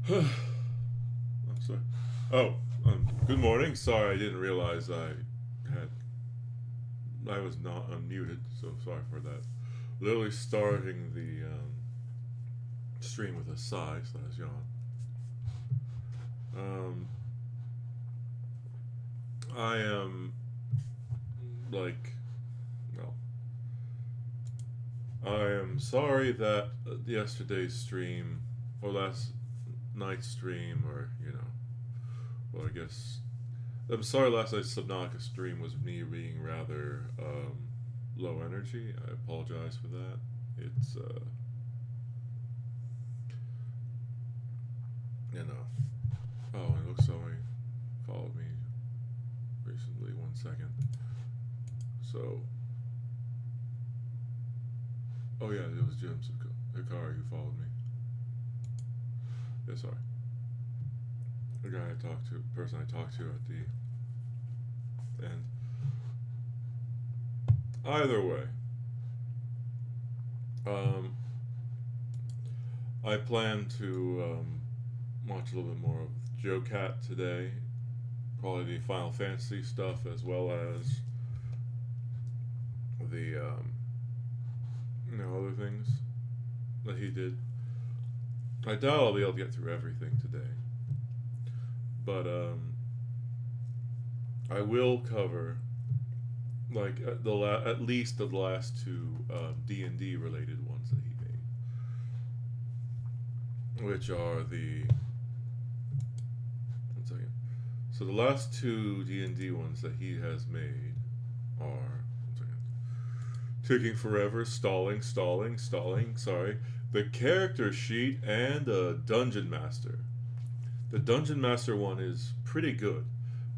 I'm sorry. Oh, good morning. Sorry, I didn't realize I was not unmuted, so sorry for that. Literally starting the stream with a sigh slash yawn. Um, I am like, well, I am sorry that yesterday's stream or last night's stream, or well, I guess I'm sorry last night's Subnautica stream was me being rather low energy. I apologize for that. It's you know. Oh, it looks somebody followed me recently. 1 second. So. Oh yeah, it was Jim Hikari who followed me. Yeah, sorry. The guy I talked to, person I talked to at the end. Either way, I plan to watch a little bit more of Jocat today. Probably the Final Fantasy stuff as well as the other things that he did. I doubt I'll be able to get through everything today, but I will cover like at least the last two D&D related ones that he made, which are the 1 second. So the last two D&D ones that he has made are 1 second. Taking forever, stalling. Sorry, the character sheet and the dungeon master. The dungeon master one is pretty good,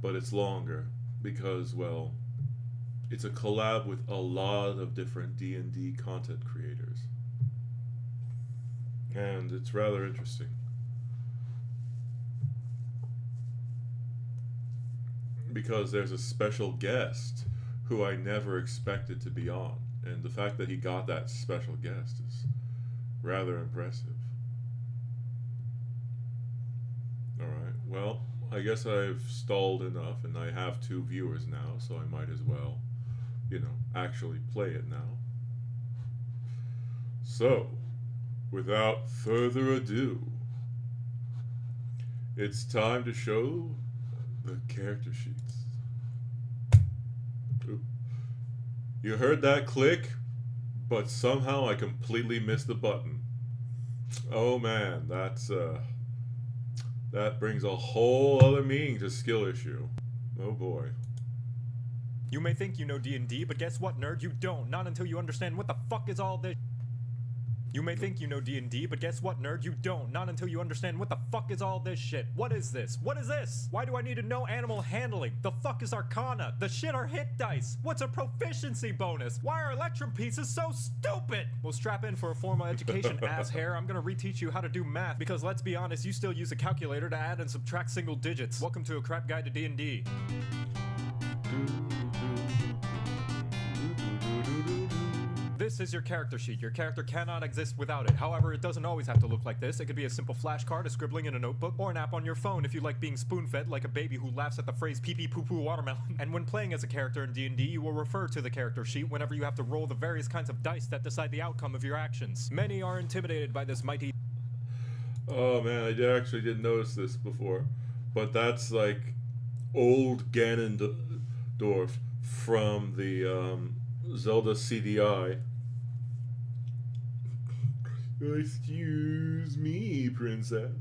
but it's longer because, well, it's a collab with a lot of different D&D content creators. And it's rather interesting. Because there's a special guest who I never expected to be on. And the fact that he got that special guest is rather impressive. Alright, well, I guess I've stalled enough and I have 2 viewers now, so I might as well, actually play it now. So, without further ado, it's time to show the character sheets. Ooh. You heard that click, but somehow I completely missed the button. Oh man, that brings a whole other meaning to skill issue. Oh boy. You may think you know D&D, but guess what, nerd? You don't. Not until you understand what the fuck is all this. You may think you know D&D, but guess what, nerd? You don't. Not until you understand what the fuck is all this shit. What is this? What is this? Why do I need to know animal handling? The fuck is Arcana? The shit are hit dice. What's a proficiency bonus? Why are Electrum pieces so stupid? Well, strap in for a formal education, ass hair. I'm gonna reteach you how to do math, because let's be honest, you still use a calculator to add and subtract single digits. Welcome to a crap guide to D&D. This is your character sheet. Your character cannot exist without it. However, it doesn't always have to look like this. It could be a simple flashcard, a scribbling in a notebook, or an app on your phone if you like being spoon-fed like a baby who laughs at the phrase pee-pee poo-poo watermelon. And when playing as a character in D&D, you will refer to the character sheet whenever you have to roll the various kinds of dice that decide the outcome of your actions. Many are intimidated by this mighty... Oh man, I actually didn't notice this before. But that's like old Ganondorf from the Zelda CDI. Excuse me, princess.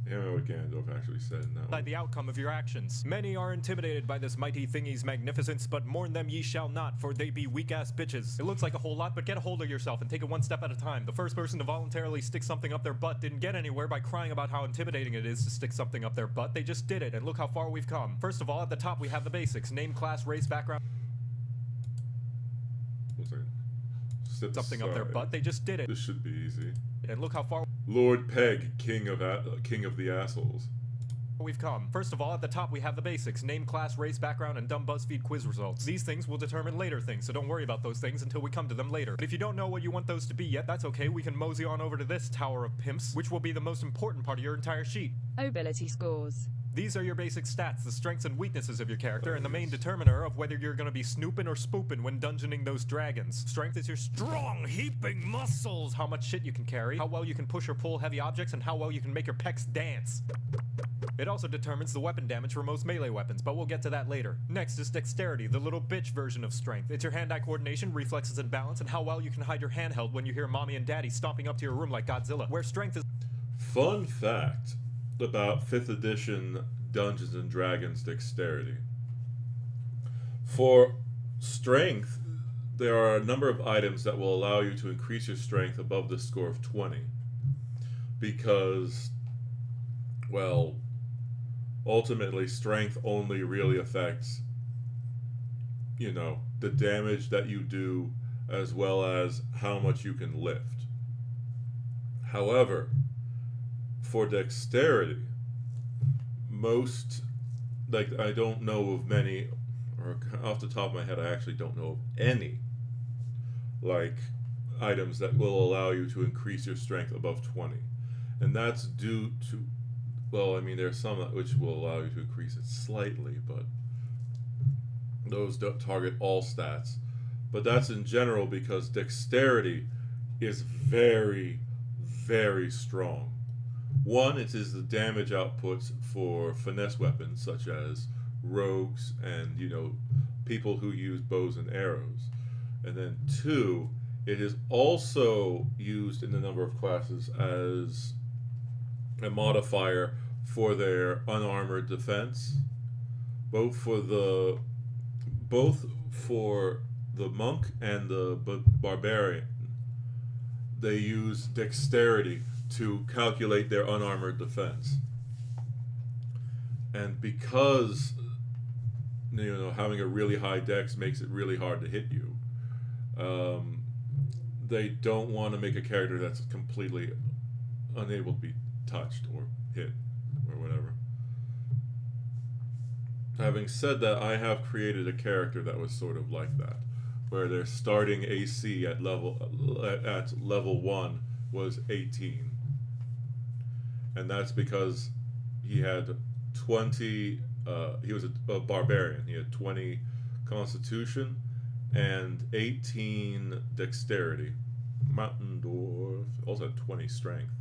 I don't know what Ganondorf actually said now. By the outcome of your actions. Many are intimidated by this mighty thingy's magnificence, but mourn them ye shall not, for they be weak-ass bitches. It looks like a whole lot, but get a hold of yourself and take it one step at a time. The first person to voluntarily stick something up their butt didn't get anywhere by crying about how intimidating it is to stick something up their butt. They just did it, and look how far we've come. First of all, at the top we have the basics. Name, class, race, background. 1 second. Something up their butt. They just did it. This should be easy. And look how far... Lord Peg, king of the assholes. we've come. First of all, at the top we have the basics: name, class, race, background, and dumb BuzzFeed quiz results. These things will determine later things, so don't worry about those things until we come to them later. But if you don't know what you want those to be yet, that's okay. We can mosey on over to this tower of pimps, which will be the most important part of your entire sheet. Ability scores. These are your basic stats, the strengths and weaknesses of your character, and the main determiner of whether you're gonna be snooping or spooping when dungeoning those dragons. Strength is your strong, heaping muscles, how much shit you can carry, how well you can push or pull heavy objects, and how well you can make your pecs dance. It also determines the weapon damage for most melee weapons, but we'll get to that later. Next is dexterity, the little bitch version of strength. It's your hand-eye coordination, reflexes, and balance, and how well you can hide your handheld when you hear mommy and daddy stomping up to your room like Godzilla. Where strength is... Fun fact about 5th edition Dungeons and Dragons dexterity. For strength, there are a number of items that will allow you to increase your strength above the score of 20. Because, well, ultimately strength only really affects, you know, the damage that you do as well as how much you can lift. However, for dexterity, most, like, I don't know of many, or off the top of my head, I actually don't know of any, like, items that will allow you to increase your strength above 20. And that's due to, well, I mean, there's some which will allow you to increase it slightly, but those don't target all stats. But that's in general because dexterity is very, very strong. One, it is the damage outputs for finesse weapons such as rogues and, you know, people who use bows and arrows. And then two, it is also used in a number of classes as a modifier for their unarmored defense, both for the monk and the barbarian. They use dexterity to calculate their unarmored defense. And because, you know, having a really high dex makes it really hard to hit you, they don't want to make a character that's completely unable to be touched or hit or whatever. Having said that, I have created a character that was sort of like that, where their starting AC at level 1 was 18. And that's because he had 20, he was a barbarian. He had 20 constitution and 18 dexterity. Mountain dwarf also had 20 strength.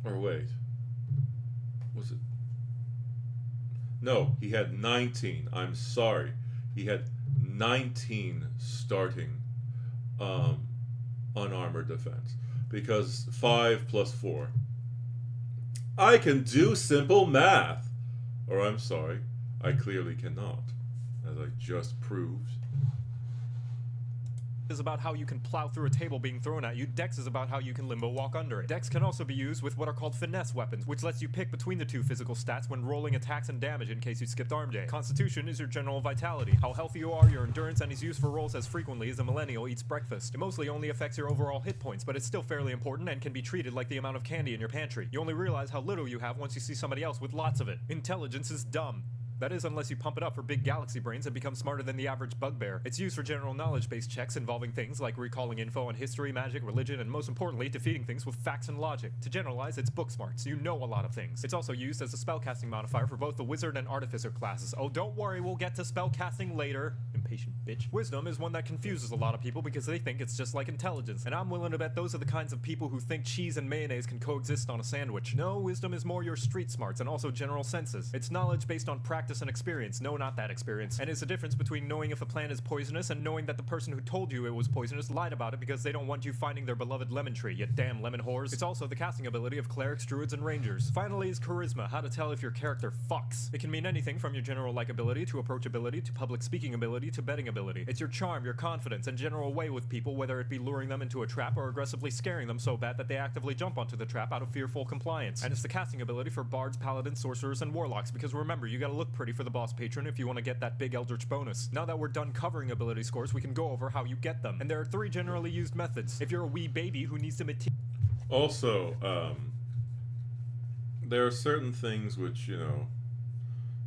Or wait, was it? No, he had 19. I'm sorry. He had 19 starting unarmored defense. Because 5 plus 4. I can do simple math. Or I'm sorry, I clearly cannot, as I just proved. Is about how you can plow through a table being thrown at you. Dex is about how you can limbo walk under it. Dex can also be used with what are called finesse weapons, which lets you pick between the two physical stats when rolling attacks and damage in case you skipped arm day. Constitution is your general vitality, how healthy you are, your endurance, and is used for rolls as frequently as a millennial eats breakfast. It mostly only affects your overall hit points, but it's still fairly important and can be treated like the amount of candy in your pantry. You only realize how little you have once you see somebody else with lots of it. Intelligence is dumb. That is, unless you pump it up for big galaxy brains and become smarter than the average bugbear. It's used for general knowledge-based checks involving things like recalling info on history, magic, religion, and most importantly, defeating things with facts and logic. To generalize, it's book smart, so you know a lot of things. It's also used as a spellcasting modifier for both the wizard and artificer classes. Oh, don't worry, we'll get to spellcasting later. Impatient bitch. Wisdom is one that confuses a lot of people because they think it's just like intelligence, and I'm willing to bet those are the kinds of people who think cheese and mayonnaise can coexist on a sandwich. No, wisdom is more your street smarts and also general senses. It's knowledge based on practice and experience. No, not that experience. And it's the difference between knowing if a plant is poisonous and knowing that the person who told you it was poisonous lied about it because they don't want you finding their beloved lemon tree, you damn lemon whores. It's also the casting ability of clerics, druids, and rangers. Finally is charisma, how to tell if your character fucks. It can mean anything from your general likability to approachability to public speaking ability to betting ability. It's your charm, your confidence, and general way with people, whether it be luring them into a trap or aggressively scaring them so bad that they actively jump onto the trap out of fearful compliance. And it's the casting ability for bards, paladins, sorcerers, and warlocks, because remember, you gotta look pretty for the boss patron if you want to get that big eldritch bonus. Now that we're done covering ability scores, we can go over how you get them. And there are 3 generally used methods. If you're a wee baby who needs to Also, there are certain things which,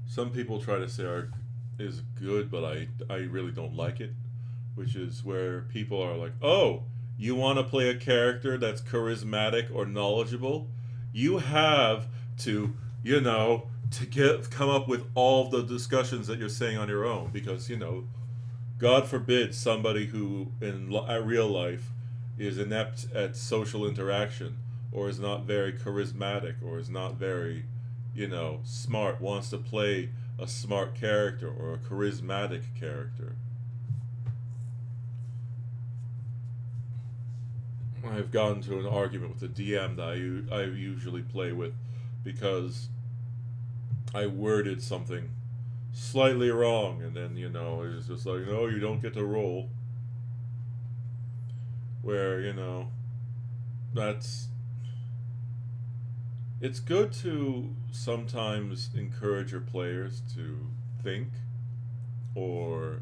some people try to say is good, but I really don't like it. Which is where people are like, oh, you want to play a character that's charismatic or knowledgeable? You have to, come up with all the discussions that you're saying on your own because, God forbid somebody who in real life is inept at social interaction or is not very charismatic or is not very, smart, wants to play a smart character or a charismatic character. I've gotten to an argument with the DM that I usually play with because I worded something slightly wrong, and then it's just like, no, you don't get to roll. Where that's it's good to sometimes encourage your players to think, or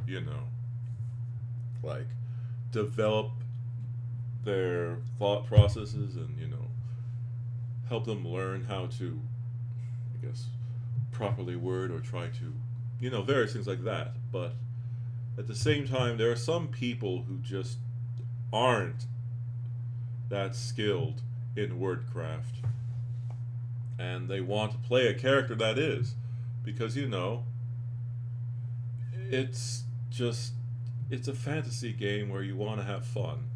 like develop their thought processes, and help them learn how to, I guess, properly word or try to, various things like that. But at the same time, there are some people who just aren't that skilled in wordcraft, and they want to play a character that is, because it's just it's a fantasy game where you want to have fun.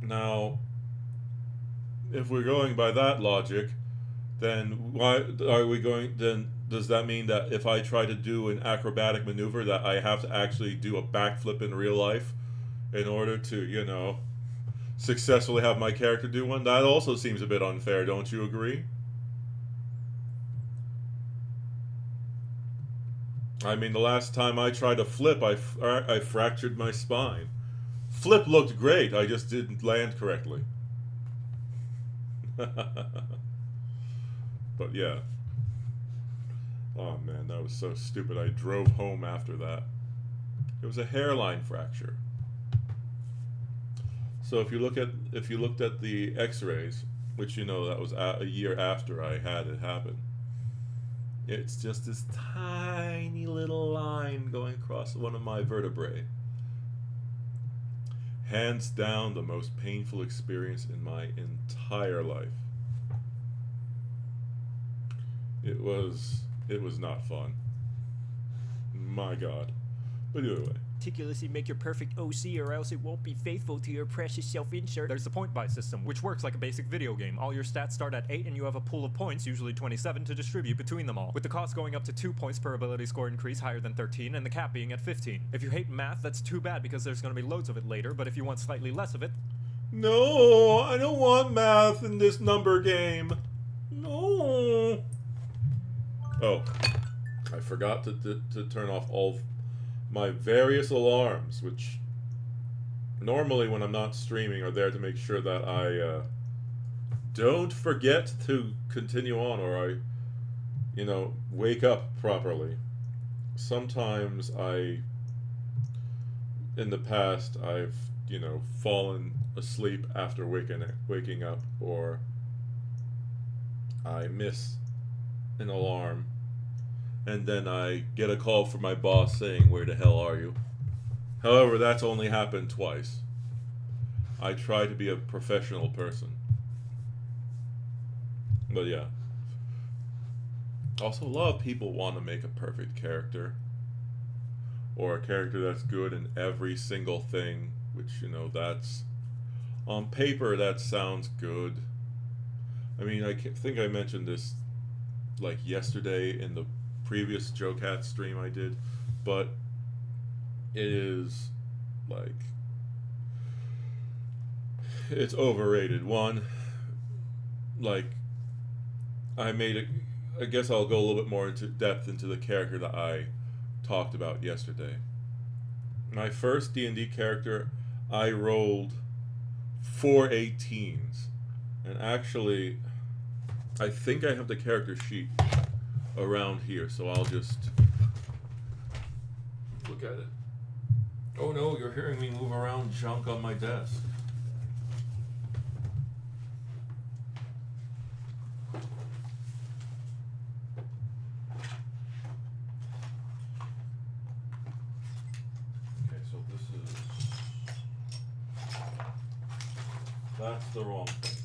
Now, if we're going by that logic, then why are we going? Then does that mean that if I try to do an acrobatic maneuver, that I have to actually do a backflip in real life in order to, successfully have my character do one? That also seems a bit unfair, don't you agree? I mean, the last time I tried to flip, I fractured my spine. Flip looked great, I just didn't land correctly. But yeah. Oh man, that was so stupid. I drove home after that. It was a hairline fracture. So if you looked at the X-rays, which that was a year after I had it happen, it's just this tiny little line going across one of my vertebrae. Hands down, the most painful experience in my entire life. It was not fun. My God. But either way. Meticulously make your perfect OC, or else it won't be faithful to your precious self-insert. There's the point buy system, which works like a basic video game. All your stats start at 8 and you have a pool of points, usually 27, to distribute between them all, with the cost going up to 2 points per ability score increase higher than 13 and the cap being at 15. If you hate math, that's too bad because there's going to be loads of it later, but if you want slightly less of it... No, I don't want math in this number game. No. Oh, I forgot to turn off all my various alarms, which normally when I'm not streaming are there to make sure that I don't forget to continue on, or I, wake up properly. Sometimes in the past, I've, fallen asleep after waking up, or I miss an alarm, and then I get a call from my boss saying, "Where the hell are you?" However, that's only happened twice. I try to be a professional person. But yeah. Also, a lot of people want to make a perfect character, or a character that's good in every single thing, which, that's... On paper, that sounds good. I mean, I think I mentioned this, like, yesterday in the previous Jocat stream I did, but it is, like... It's overrated. One, like, I guess I'll go a little bit more into depth into the character that I talked about yesterday. My first D&D character, I rolled 4 18s. And actually, I think I have the character sheet around here, so I'll just look at it. Oh no, you're hearing me move around junk on my desk. that's the wrong thing.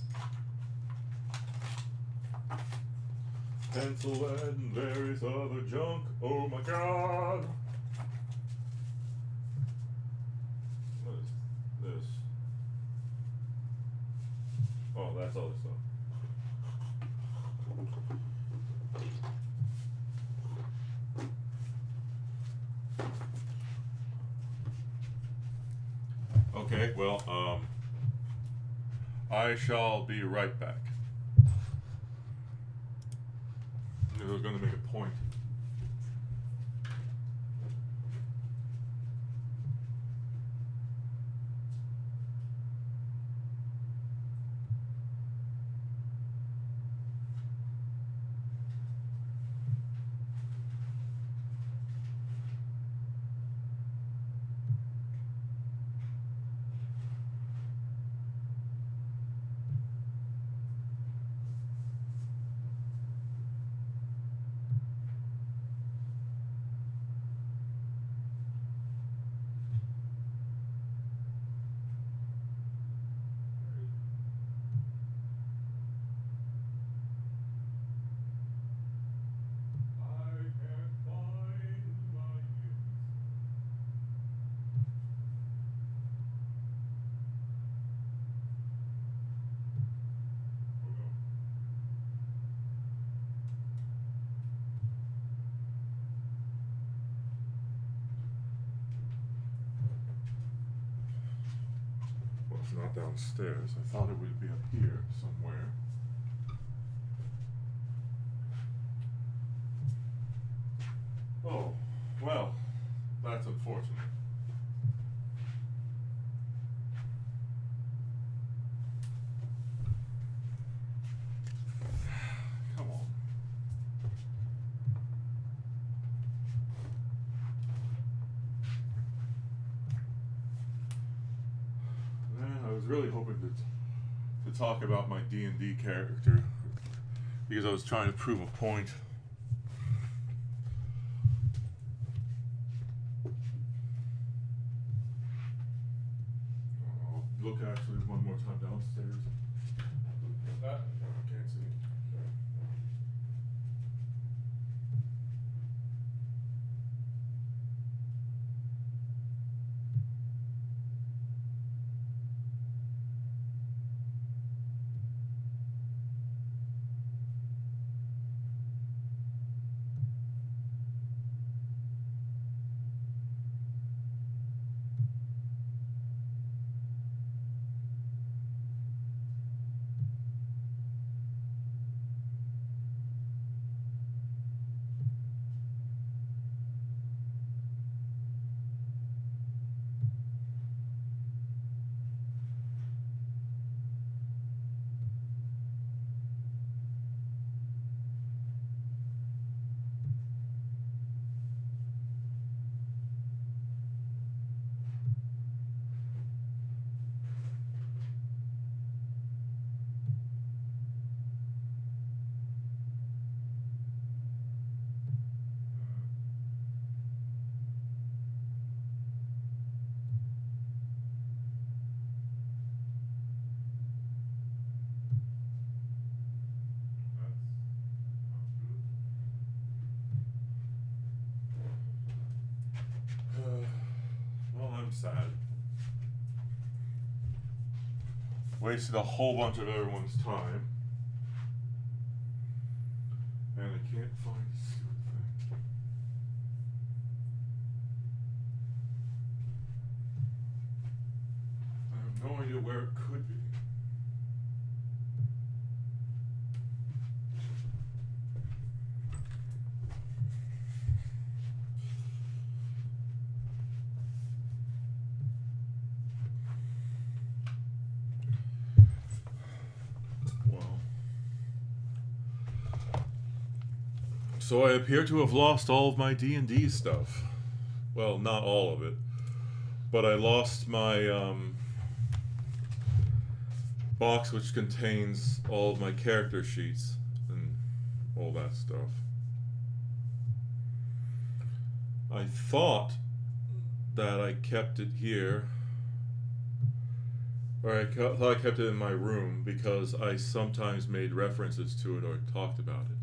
Pencil lead and various other junk. Oh my god! What is this? Oh, that's other stuff. Okay, well, I shall be right back. I was going to make a point. Well, it's not downstairs. I thought it would be up here somewhere. Oh, well, that's unfortunate. Come on. Man, I was really hoping to talk about my D&D character because I was trying to prove a point. I'll look actually one more time downstairs. Can't see. Well, I'm sad. Wasted a whole bunch of everyone's time. And I can't find a stupid thing. I have no idea where it could be. So I appear to have lost all of my D&D stuff. Well, not all of it. But I lost my box which contains all of my character sheets and all that stuff. I thought that I kept it here or I thought I kept it in my room because I sometimes made references to it or talked about it.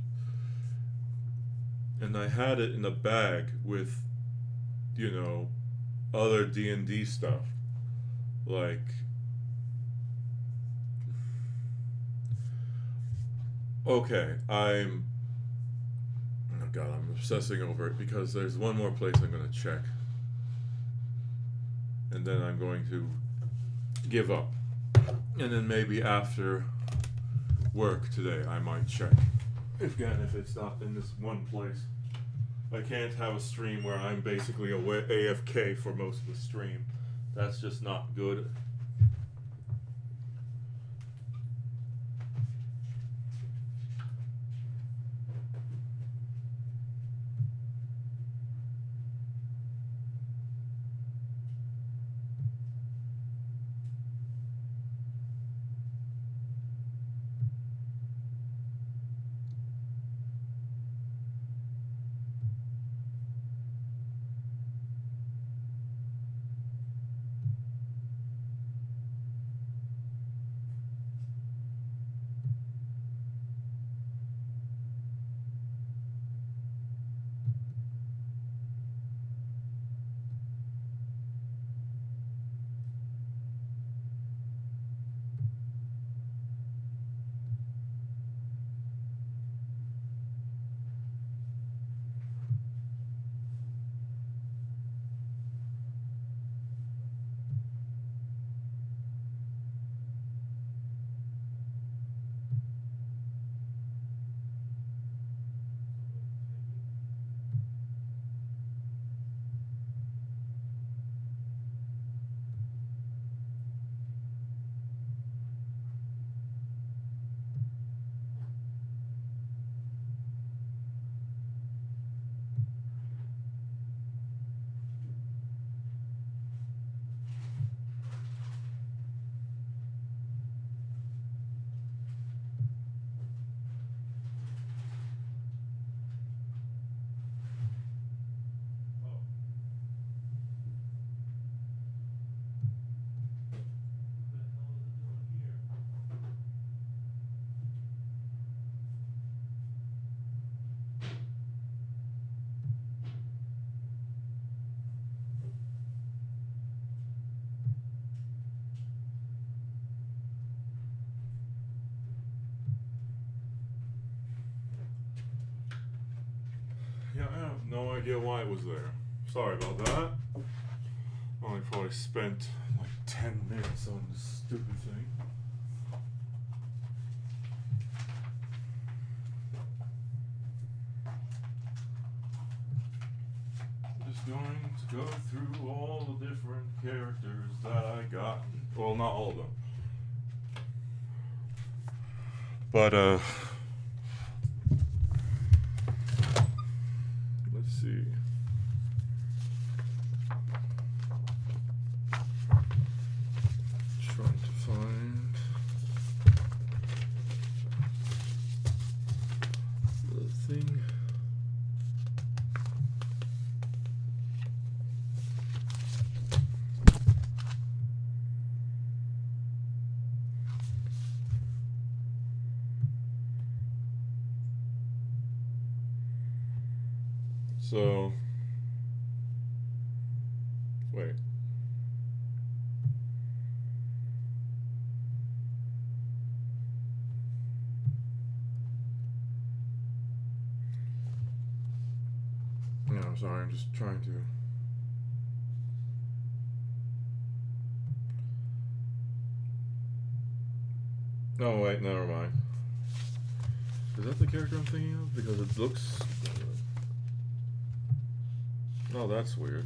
And I had it in a bag with, you know, other D&D stuff. Like, okay, oh God, I'm obsessing over it because there's one more place I'm going to check. And then I'm going to give up. And then maybe after work today, I might check. Again, if it's not in this one place. I can't have a stream where I'm basically away AFK for most of the stream. That's just not good. Yeah, I have no idea why it was there. Sorry about that. Only probably spent like 10 minutes on this stupid thing. I'm just going to go through all the different characters that I got. Well, not all of them. But, let's see. Trying to find the thing. So, wait. No, I'm sorry, I'm just trying to. Oh, wait, never mind. Is that the character I'm thinking of? Because it looks. Oh, that's weird.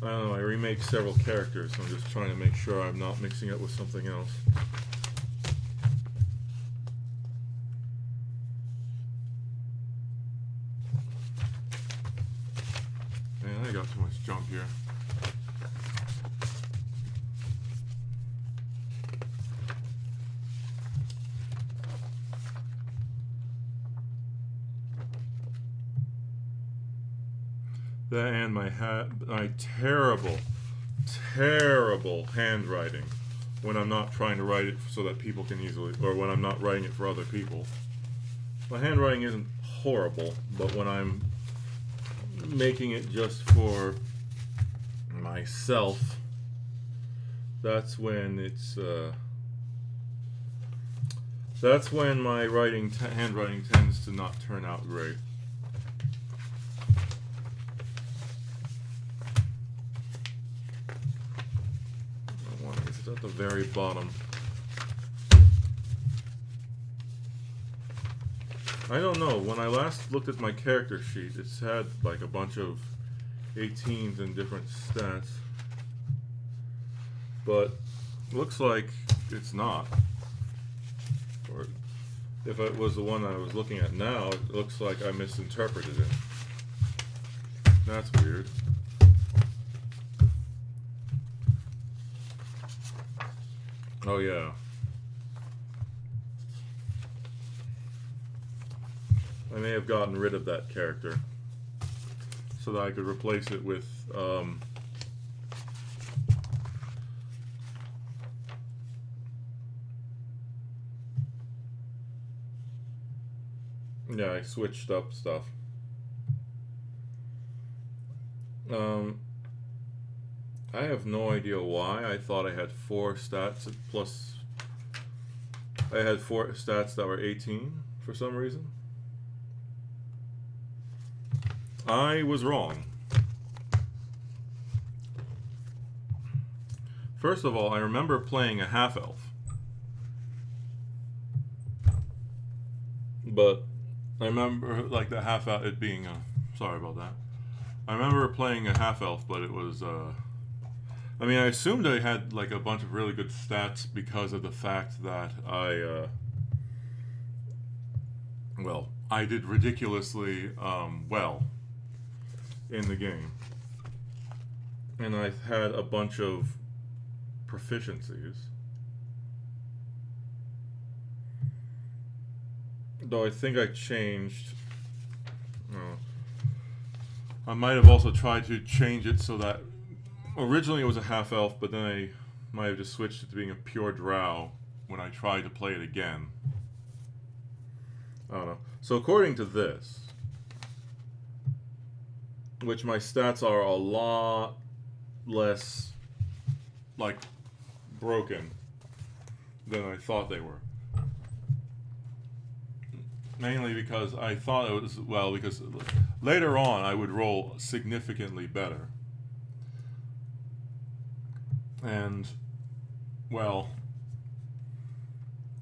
I don't know, I remake several characters, so I'm just trying to make sure I'm not mixing it with something else. Man, I got too much junk here. That and my terrible, terrible handwriting when I'm not trying to write it so that people can easily, or when I'm not writing it for other people. My handwriting isn't horrible, but when I'm making it just for myself, that's when that's when my handwriting tends to not turn out great. It's at the very bottom. I don't know. When I last looked at my character sheet, it's had like a bunch of 18s and different stats. But looks like it's not. Or if it was the one I was looking at now, it looks like I misinterpreted it. That's weird. Oh yeah. I may have gotten rid of that character so that I could replace it with yeah, I switched up stuff. I have no idea why. I thought I had 4 stats plus. I had 4 stats that were 18 for some reason. I was wrong. First of all, I remember playing a half-elf. But I remember like the half-elf, it being sorry about that. I remember playing a half-elf, but it was I mean, I assumed I had like a bunch of really good stats because of the fact that I did ridiculously well in the game. And I had a bunch of proficiencies. Though I think I changed. I might have also tried to change it so that originally it was a half elf, but then I might have just switched it to being a pure drow when I tried to play it again. I don't know. So according to this, which my stats are a lot less like broken than I thought they were. Mainly because I thought it was, because later on I would roll significantly better. And,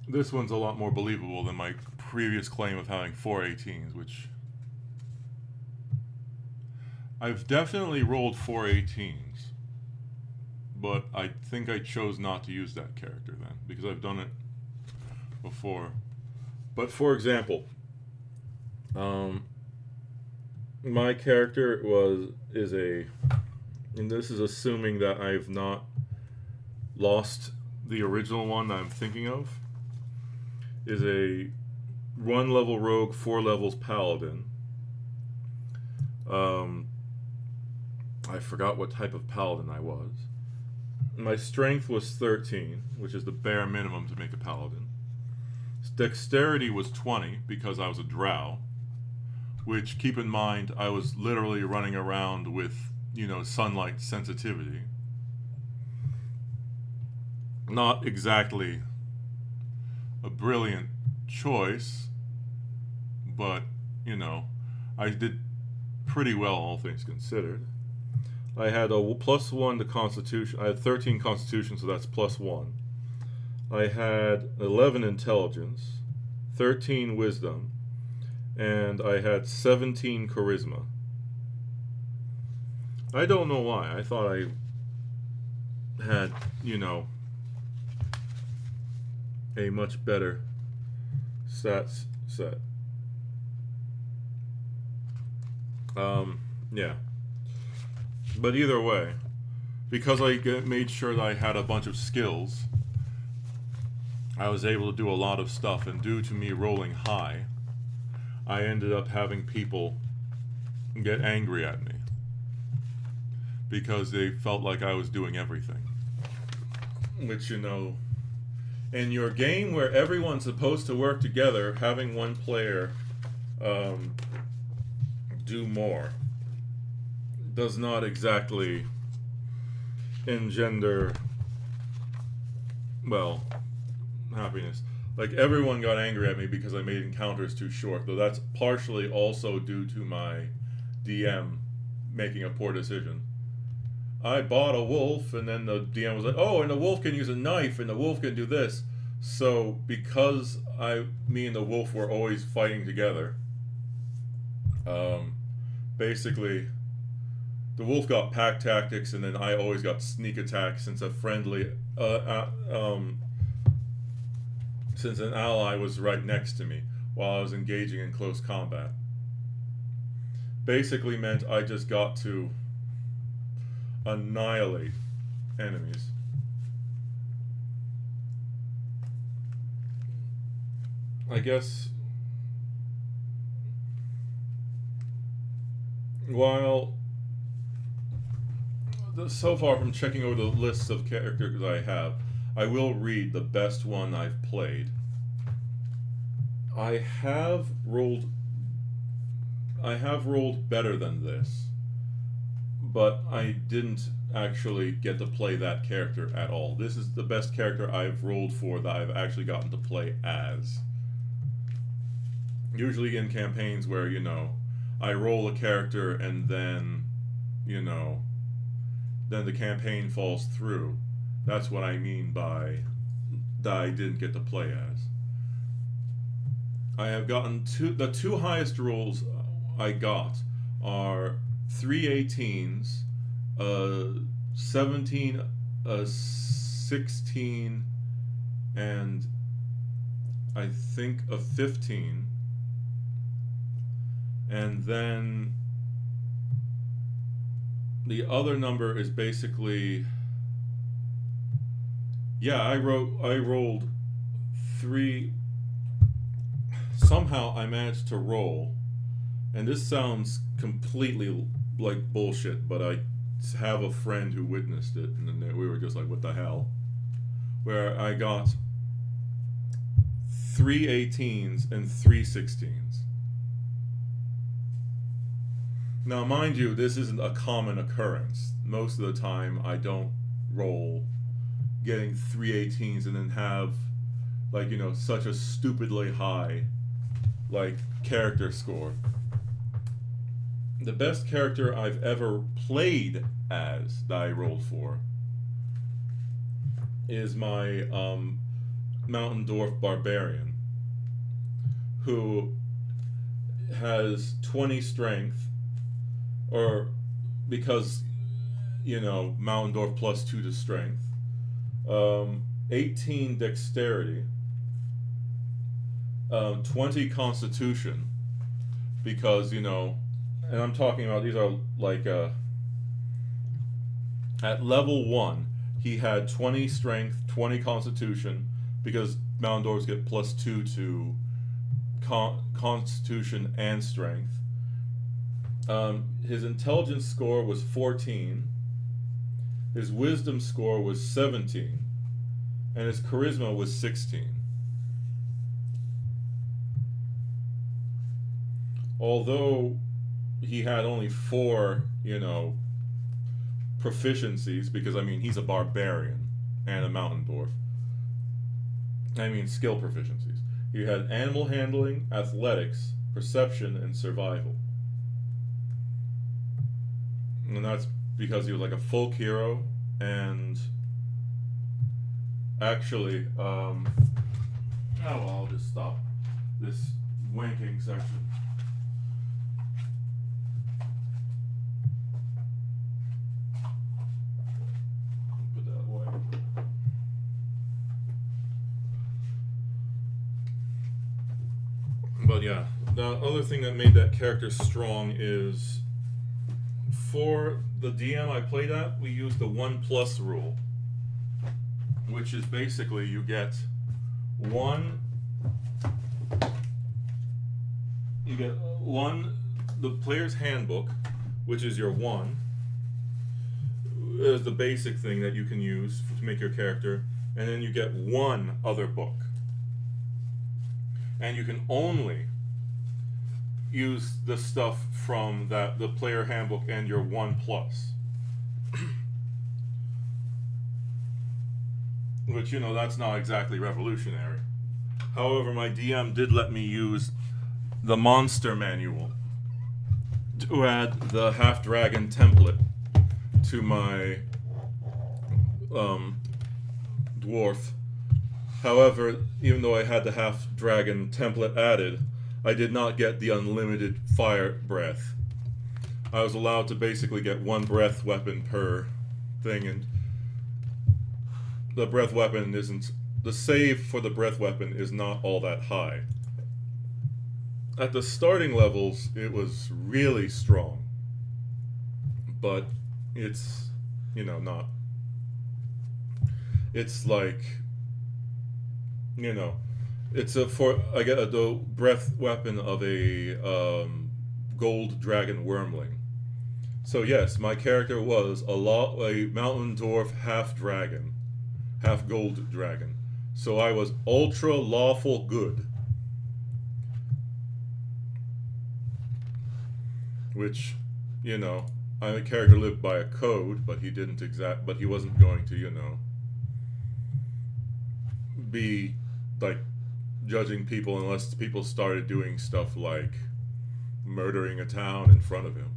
this one's a lot more believable than my previous claim of having 4 18s, which I've definitely rolled 4 18s, but I think I chose not to use that character then, because I've done it before. But for example, my character is a, and this is assuming that I've not lost the original one that I'm thinking of, is a 1 level rogue, 4 levels paladin. I forgot what type of paladin I was. My strength was 13, which is the bare minimum to make a paladin. Dexterity was 20 because I was a drow, which, keep in mind, I was literally running around with, sunlight sensitivity. Not exactly a brilliant choice, but, I did pretty well, all things considered. I had a +1 to Constitution. I had 13 Constitution, so that's +1. I had 11 Intelligence, 13 Wisdom, and I had 17 Charisma. I don't know why. I thought I had, a much better stats set. Yeah. But either way, because I made sure that I had a bunch of skills, I was able to do a lot of stuff, and due to me rolling high, I ended up having people get angry at me. because they felt like I was doing everything. Which, you know, in your game where everyone's supposed to work together, having one player do more does not exactly engender, well, happiness. Like, everyone got angry at me because I made encounters too short, though that's partially also due to my DM making a poor decision. I bought a wolf, and then the DM was like, oh, and the wolf can use a knife, and the wolf can do this. So, because me and the wolf were always fighting together, basically, the wolf got pack tactics, and then I always got sneak attack since since an ally was right next to me while I was engaging in close combat. Basically meant I just got to annihilate enemies. I guess while so far from checking over the lists of characters I have, I will read the best one I've played. I have rolled better than this, but I didn't actually get to play that character at all. This is the best character I've rolled for that I've actually gotten to play as. Usually in campaigns where, you know, I roll a character and then, you know, then the campaign falls through. That's what I mean by that I didn't get to play as. I have gotten the two highest rolls I got are 3 18s, 17, 16, and I think a 15. And then the other number is basically, yeah, I rolled 3. Somehow I managed to roll, and this sounds completely like bullshit, but I have a friend who witnessed it, and then we were just like, what the hell? Where I got 3 18s and 3 16s. Now, mind you, this isn't a common occurrence. Most of the time, I don't roll getting 3 18s and then have, like, you know, such a stupidly high, like, character score. The best character I've ever played as that I rolled for is my Mountain Dwarf Barbarian, who has 20 strength, or because, you know, Mountain Dwarf plus 2 to strength, 18 dexterity, 20 constitution, because, you know, and I'm talking about, these are like, at level 1, he had 20 strength, 20 constitution, because Mountain Dwarves get plus 2 to constitution and strength. His intelligence score was 14, his wisdom score was 17, and his charisma was 16. Although he had only 4, you know, proficiencies, because, I mean, he's a barbarian and a mountain dwarf. I mean, skill proficiencies. He had animal handling, athletics, perception, and survival. And that's because he was like a folk hero, and actually, oh well, I'll just stop this wanking section. Put that away. But yeah, the other thing that made that character strong is, for the DM I played at, we used the 1+ rule, which is basically you get the player's handbook, which is your 1, is the basic thing that you can use to make your character, and then you get one other book. And you can only use the stuff from the player handbook and your 1+. Which, you know, that's not exactly revolutionary. However, my DM did let me use the monster manual to add the half-dragon template to my dwarf. However, even though I had the half-dragon template added, I did not get the unlimited fire breath. I was allowed to basically get one breath weapon per thing, and the breath weapon isn't... The save for the breath weapon is not all that high. At the starting levels, it was really strong. But it's, you know, not... It's like... You know, it's I get the breath weapon of a gold dragon wormling. So yes, my character was a mountain dwarf half dragon, half gold dragon. So I was ultra lawful good, which, you know, my character lived by a code, but he didn't but he wasn't going to, you know, be like judging people unless people started doing stuff like murdering a town in front of him.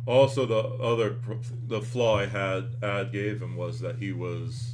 Also, the flaw I gave him was that he was,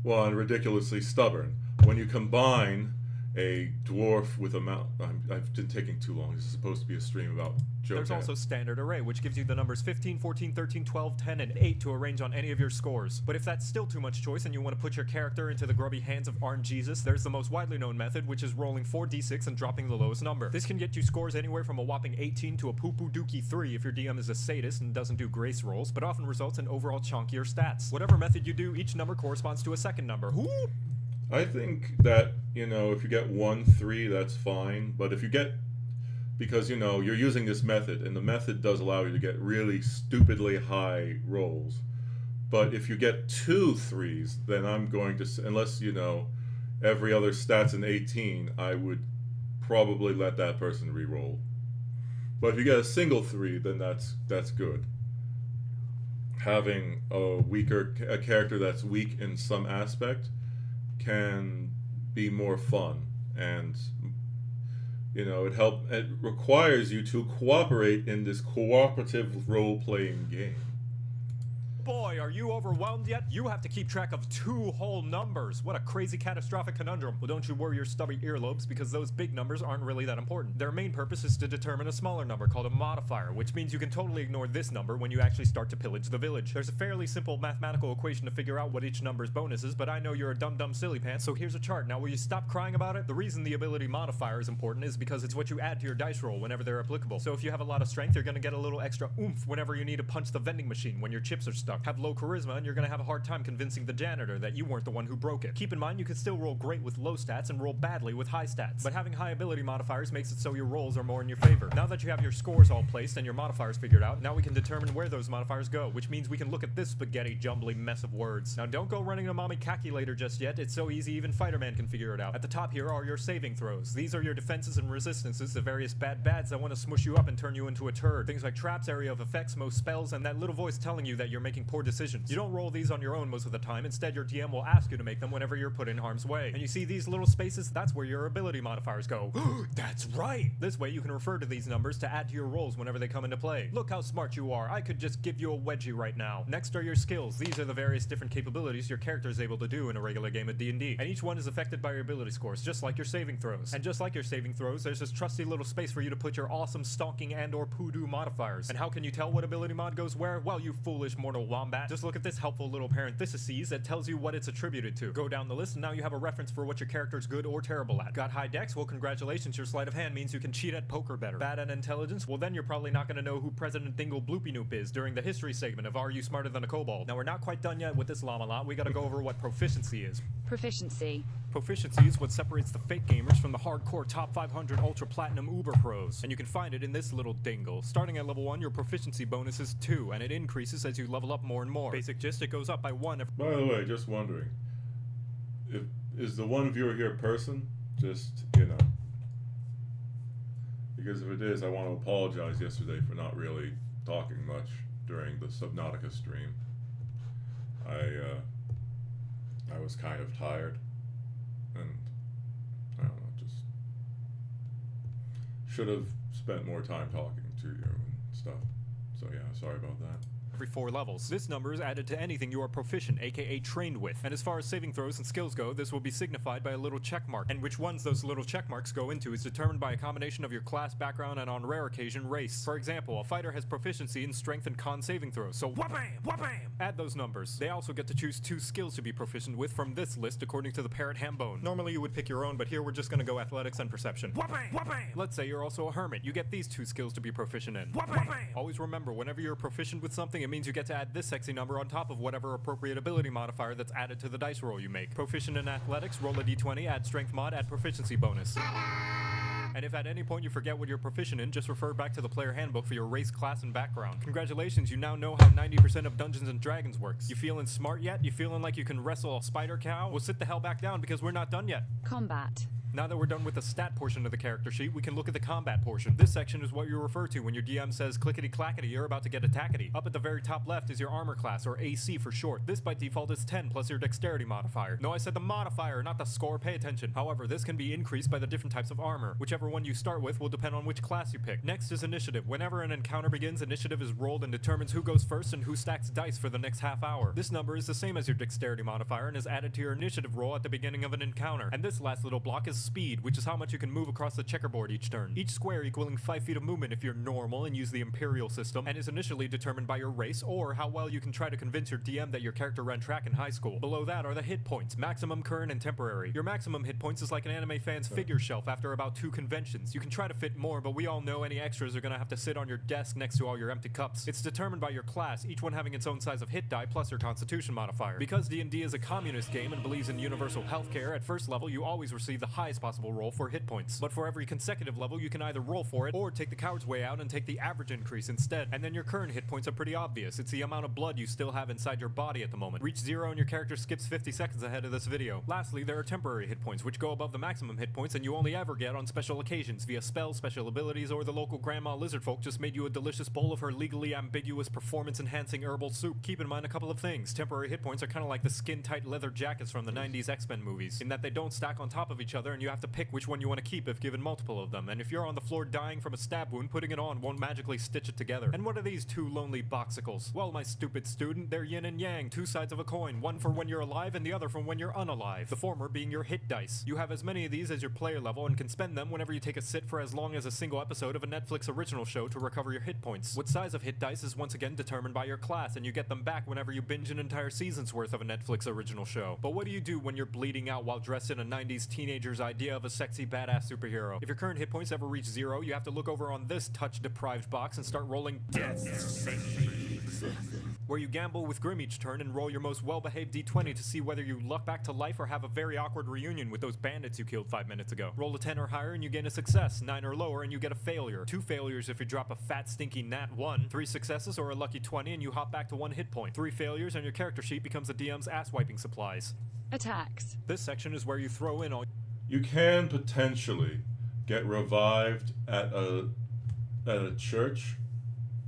one, ridiculously stubborn. When you combine a dwarf with a mountain, I've been taking too long. This is supposed to be a stream about Jocat. There's also standard array, which gives you the numbers 15, 14, 13, 12, 10, and 8 to arrange on any of your scores. But if that's still too much choice and you want to put your character into the grubby hands of Arn Jesus, there's the most widely known method, which is rolling 4d6 and dropping the lowest number. This can get you scores anywhere from a whopping 18 to a poo-poo dookie 3 if your DM is a sadist and doesn't do grace rolls, but often results in overall chunkier stats. Whatever method you do, each number corresponds to a second number. Whoo! I think that, you know, if you get 1, 3, that's fine. But if you get, because, you know, you're using this method, and the method does allow you to get really stupidly high rolls. But if you get 2 3s, then I'm going to, unless, you know, every other stat's an 18, I would probably let that person re-roll. But if you get a single 3, then that's good. Having a character that's weak in some aspect can be more fun, and, you know, it requires you to cooperate in this cooperative role-playing game. Boy, are you overwhelmed yet? You have to keep track of 2 whole numbers. What a crazy catastrophic conundrum. Well, don't you worry your stubby earlobes, because those big numbers aren't really that important. Their main purpose is to determine a smaller number called a modifier, which means you can totally ignore this number when you actually start to pillage the village. There's a fairly simple mathematical equation to figure out what each number's bonus is, but I know you're a dumb silly pants, so here's a chart. Now, will you stop crying about it? The reason the ability modifier is important is because it's what you add to your dice roll whenever they're applicable. So if you have a lot of strength, you're gonna get a little extra oomph whenever you need to punch the vending machine when your chips are stuck. Have low charisma, and you're gonna have a hard time convincing the janitor that you weren't the one who broke it. Keep in mind, you can still roll great with low stats and roll badly with high stats, but having high ability modifiers makes it so your rolls are more in your favor. Now that you have your scores all placed and your modifiers figured out, now we can determine where those modifiers go, which means we can look at this spaghetti jumbly mess of words. Now don't go running a mommy calculator just yet. It's so easy even Fighter-Man can figure it out. At the top here are your saving throws. These are your defenses and resistances to various bads that want to smush you up and turn you into a turd. Things like traps, area of effects, most spells, and that little voice telling you that you're making poor decisions. You don't roll these on your own most of the time. Instead, your DM will ask you to make them whenever you're put in harm's way. And you see these little spaces? That's where your ability modifiers go. That's right! This way you can refer to these numbers to add to your rolls whenever they come into play. Look how smart you are. I could just give you a wedgie right now. Next are your skills. These are the various different capabilities your character is able to do in a regular game of D&D. And each one is affected by your ability scores, just like your saving throws. And just like your saving throws, there's this trusty little space for you to put your awesome stonking and or poodoo modifiers. And how can you tell what ability mod goes where? Well, you foolish mortal wombat. Just look at this helpful little parentheses that tells you what it's attributed to. Go down the list and now you have a reference for what your character's good or terrible at. Got high dex? Well, congratulations, your sleight of hand means you can cheat at poker better. Bad at intelligence? Well, then you're probably not going to know who President Dingle Bloopy Noop is during the history segment of Are You Smarter Than a Kobold? Now, we're not quite done yet with this llama lot. We gotta go over what proficiency is. Proficiency. Proficiency is what separates the fake gamers from the hardcore top 500 ultra platinum uber pros, and you can find it in this little dingle. Starting at level 1, your proficiency bonus is 2, and it increases as you level up more and more. Basic gist, it goes up by 1 every... By the way, just wondering, is the one viewer here person? Just, you know. Because if it is, I want to apologize yesterday for not really talking much during the Subnautica stream. I was kind of tired, and I don't know, just should have spent more time talking to you and stuff. So yeah, sorry about that. Every 4 levels. This number is added to anything you are proficient, aka trained with. And as far as saving throws and skills go, this will be signified by a little check mark. And which ones those little check marks go into is determined by a combination of your class, background, and on rare occasion, race. For example, a fighter has proficiency in strength and con saving throws, so wha-bam, wha-bam! Add those numbers. They also get to choose 2 skills to be proficient with from this list according to the parrot hambone. Normally you would pick your own, but here we're just gonna go athletics and perception. Wha-bam, wha-bam! Let's say you're also a hermit. You get these 2 skills to be proficient in. Wha-bam, wha-bam! Always remember, whenever you're proficient with something, it means you get to add this sexy number on top of whatever appropriate ability modifier that's added to the dice roll you make. Proficient in athletics, roll a d20, add strength mod, add proficiency bonus. And if at any point you forget what you're proficient in, just refer back to the player handbook for your race, class, and background. Congratulations, you now know how 90% of Dungeons & Dragons works. You feeling smart yet? You feeling like you can wrestle a spider cow? Well, sit the hell back down because we're not done yet. Combat. Now that we're done with the stat portion of the character sheet, we can look at the combat portion. This section is what you refer to when your DM says clickety-clackety, you're about to get attackety. Up at the very top left is your armor class, or AC for short. This by default is 10 plus your dexterity modifier. No, I said the modifier, not the score, pay attention. However, this can be increased by the different types of armor. Whichever one you start with will depend on which class you pick. Next is initiative. Whenever an encounter begins, initiative is rolled and determines who goes first and who stacks dice for the next half hour. This number is the same as your dexterity modifier and is added to your initiative roll at the beginning of an encounter. And this last little block is speed, which is how much you can move across the checkerboard each turn. Each square equaling 5 feet of movement if you're normal and use the Imperial system, and is initially determined by your race or how well you can try to convince your DM that your character ran track in high school. Below that are the hit points, maximum, current, and temporary. Your maximum hit points is like an anime fan's figure shelf after about 2 conventions. You can try to fit more, but we all know any extras are gonna have to sit on your desk next to all your empty cups. It's determined by your class, each one having its own size of hit die plus your constitution modifier. Because D&D is a communist game and believes in universal healthcare, at first level you always receive the highest possible roll for hit points. But for every consecutive level, you can either roll for it or take the coward's way out and take the average increase instead. And then your current hit points are pretty obvious. It's the amount of blood you still have inside your body at the moment. Reach 0 and your character skips 50 seconds ahead of this video. Lastly, there are temporary hit points, which go above the maximum hit points and you only ever get on special occasions via spells, special abilities, or the local grandma lizardfolk just made you a delicious bowl of her legally ambiguous performance-enhancing herbal soup. Keep in mind a couple of things. Temporary hit points are kind of like the skin-tight leather jackets from the 90s X-Men movies, in that they don't stack on top of each other and you have to pick which one you want to keep if given multiple of them. And if you're on the floor dying from a stab wound, putting it on won't magically stitch it together. And what are these 2 lonely boxicles? Well, my stupid student, they're yin and yang, 2 sides of a coin, one for when you're alive and the other for when you're unalive. The former being your hit dice. You have as many of these as your player level and can spend them whenever you take a sit for as long as a single episode of a Netflix original show to recover your hit points. What size of hit dice is once again determined by your class, and you get them back whenever you binge an entire season's worth of a Netflix original show. But what do you do when you're bleeding out while dressed in a 90s teenager's idea of a sexy badass superhero? If your current hit points ever reach 0, you have to look over on this touch-deprived box and start rolling death saves, where you gamble with Grim each turn and roll your most well-behaved d20 to see whether you luck back to life or have a very awkward reunion with those bandits you killed 5 minutes ago. Roll a 10 or higher and you gain a success, 9 or lower and you get a failure, 2 failures if you drop a fat stinky nat 1, 3 successes or a lucky 20 and you hop back to 1 hit point, 3 failures and your character sheet becomes the DM's ass-wiping supplies. Attacks. This section is where you throw in all... You can potentially get revived at a church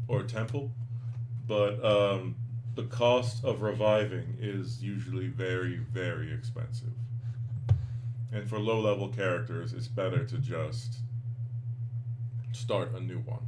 or temple, but the cost of reviving is usually very, very expensive. And for low-level characters, it's better to just start a new one.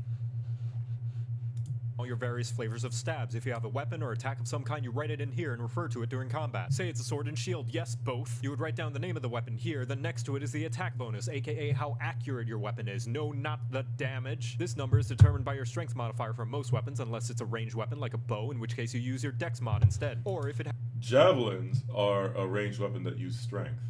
All your various flavors of stabs. If you have a weapon or attack of some kind, you write it in here and refer to it during combat. Say it's a sword and shield. Yes, both. You would write down the name of the weapon here, then next to it is the attack bonus, aka how accurate your weapon is. No, not the damage. This number is determined by your strength modifier for most weapons, unless it's a ranged weapon like a bow, in which case you use your dex mod instead. Or if it Javelins are a ranged weapon that use strength.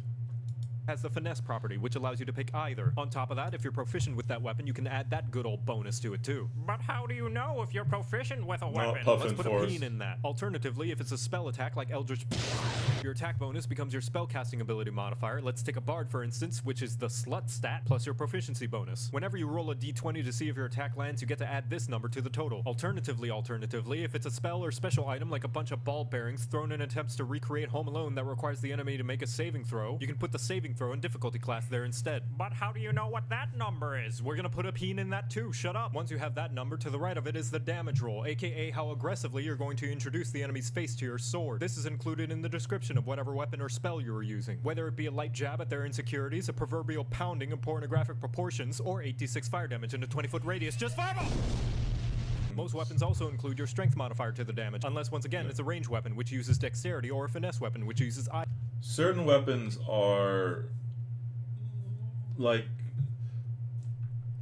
has the finesse property, which allows you to pick either. On top of that, if you're proficient with that weapon, you can add that good old bonus to it too. But how do you know if you're proficient with a weapon? Puff Let's and put force. a peen in that. Alternatively, if it's a spell attack like Eldritch Your attack bonus becomes your spellcasting ability modifier. Let's take a bard for instance, which is the slut stat plus your proficiency bonus. Whenever you roll a d20 to see if your attack lands, you get to add this number to the total. Alternatively, if it's a spell or special item like a bunch of ball bearings thrown in attempts to recreate Home Alone that requires the enemy to make a saving throw, you can put the saving throw and difficulty class there instead. But how do you know what that number is? We're gonna put a peen in that too, shut up. Once you have that number, to the right of it is the damage roll, aka how aggressively you're going to introduce the enemy's face to your sword. This is included in the description of whatever weapon or spell you are using. Whether it be a light jab at their insecurities, a proverbial pounding of pornographic proportions, or 8d6 fire damage in a 20-foot radius, just fireball! Most weapons also include your strength modifier to the damage, unless once again it's a ranged weapon which uses dexterity, or a finesse weapon which uses Certain weapons are like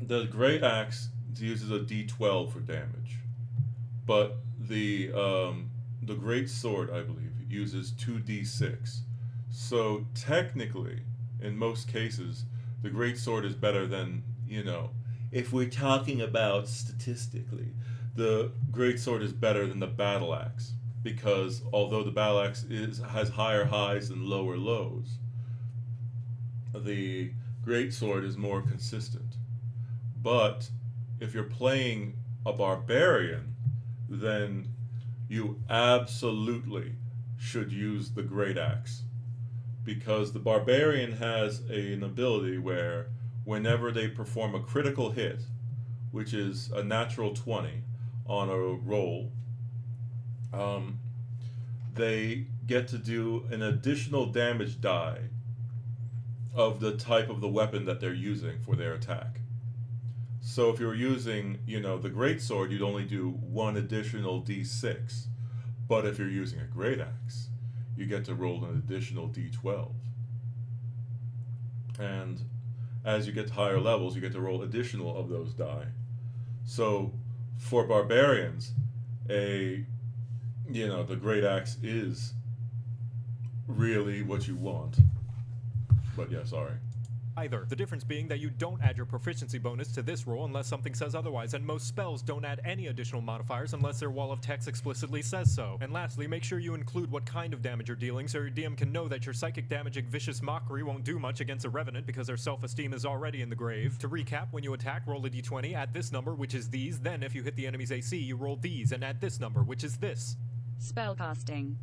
the great axe uses a d12 for damage, but the great sword, I believe, uses 2d6. So technically, in most cases, the great sword is better than, you know, if we're talking about statistically, the great sword is better than the battle axe, because although the battle axe has higher highs and lower lows, the great sword is more consistent. But if you're playing a barbarian, then you absolutely should use the great axe, because the barbarian has an ability where whenever they perform a critical hit, which is a natural 20 on a roll, they get to do an additional damage die of the type of the weapon that they're using for their attack. So if you're using, you know, the great sword, you'd only do one additional d6. But if you're using a great axe, you get to roll an additional d12. And as you get to higher levels, you get to roll additional of those die. So for barbarians, the great axe is really what you want. But yeah, sorry. either. The difference being that you don't add your proficiency bonus to this roll unless something says otherwise, and most spells don't add any additional modifiers unless their wall of text explicitly says so. And lastly, make sure you include what kind of damage you're dealing so your DM can know that your psychic damaging vicious mockery won't do much against a revenant because their self-esteem is already in the grave. To recap, when you attack, roll a d20, add this number, which is these, then if you hit the enemy's AC, you roll these, and add this number, which is this. Spellcasting.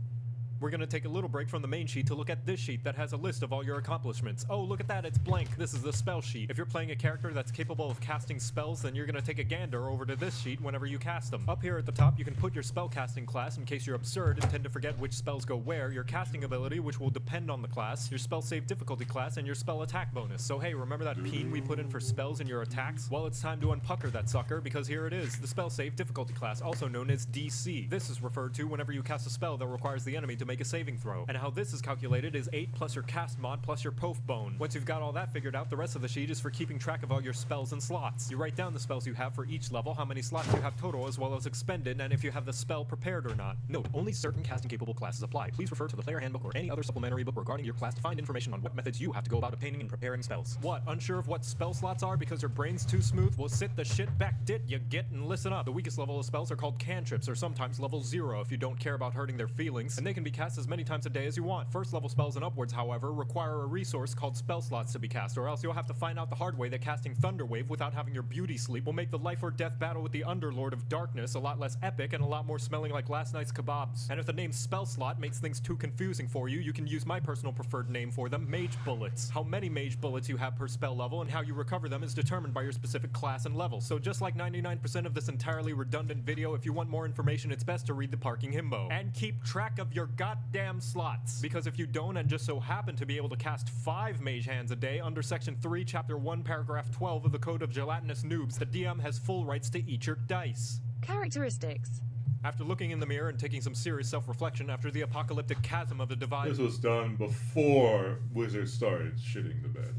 We're gonna take a little break from the main sheet to look at this sheet that has a list of all your accomplishments. Oh, look at that, it's blank. This is the spell sheet. If you're playing a character that's capable of casting spells, then you're gonna take a gander over to this sheet whenever you cast them. Up here at the top, you can put your spellcasting class in case you're absurd and tend to forget which spells go where, your casting ability, which will depend on the class, your spell save difficulty class, and your spell attack bonus. So hey, remember that peen we put in for spells in your attacks? Well, it's time to unpucker that sucker, because here it is, the spell save difficulty class, also known as DC. This is referred to whenever you cast a spell that requires the enemy to make a saving throw. And how this is calculated is 8 plus your cast mod plus your pof bone. Once you've got all that figured out, the rest of the sheet is for keeping track of all your spells and slots. You write down the spells you have for each level, how many slots you have total as well as expended, and if you have the spell prepared or not. Note, only certain casting capable classes apply. Please refer to the player handbook or any other supplementary book regarding your class to find information on what methods you have to go about obtaining and preparing spells. What, unsure of what spell slots are because your brain's too smooth? Well, sit the shit back, dit you get, and listen up. The weakest level of spells are called cantrips, or sometimes level 0 if you don't care about hurting their feelings, and they can be cast as many times a day as you want. First level spells and upwards, however, require a resource called spell slots to be cast, or else you'll have to find out the hard way that casting Thunderwave without having your beauty sleep will make the life or death battle with the Underlord of Darkness a lot less epic and a lot more smelling like last night's kebabs. And if the name spell slot makes things too confusing for you, you can use my personal preferred name for them, Mage Bullets. How many Mage Bullets you have per spell level and how you recover them is determined by your specific class and level. So just like 99% of this entirely redundant video, if you want more information, it's best to read the parking himbo. And keep track of your goddamn slots. Because if you don't and just so happen to be able to cast 5 mage hands a day under section 3 chapter 1 paragraph 12 of the Code of Gelatinous Noobs, the DM has full rights to eat your dice. Characteristics. After looking in the mirror and taking some serious self-reflection after the apocalyptic chasm of the divide. This was done before Wizards started shitting the bed.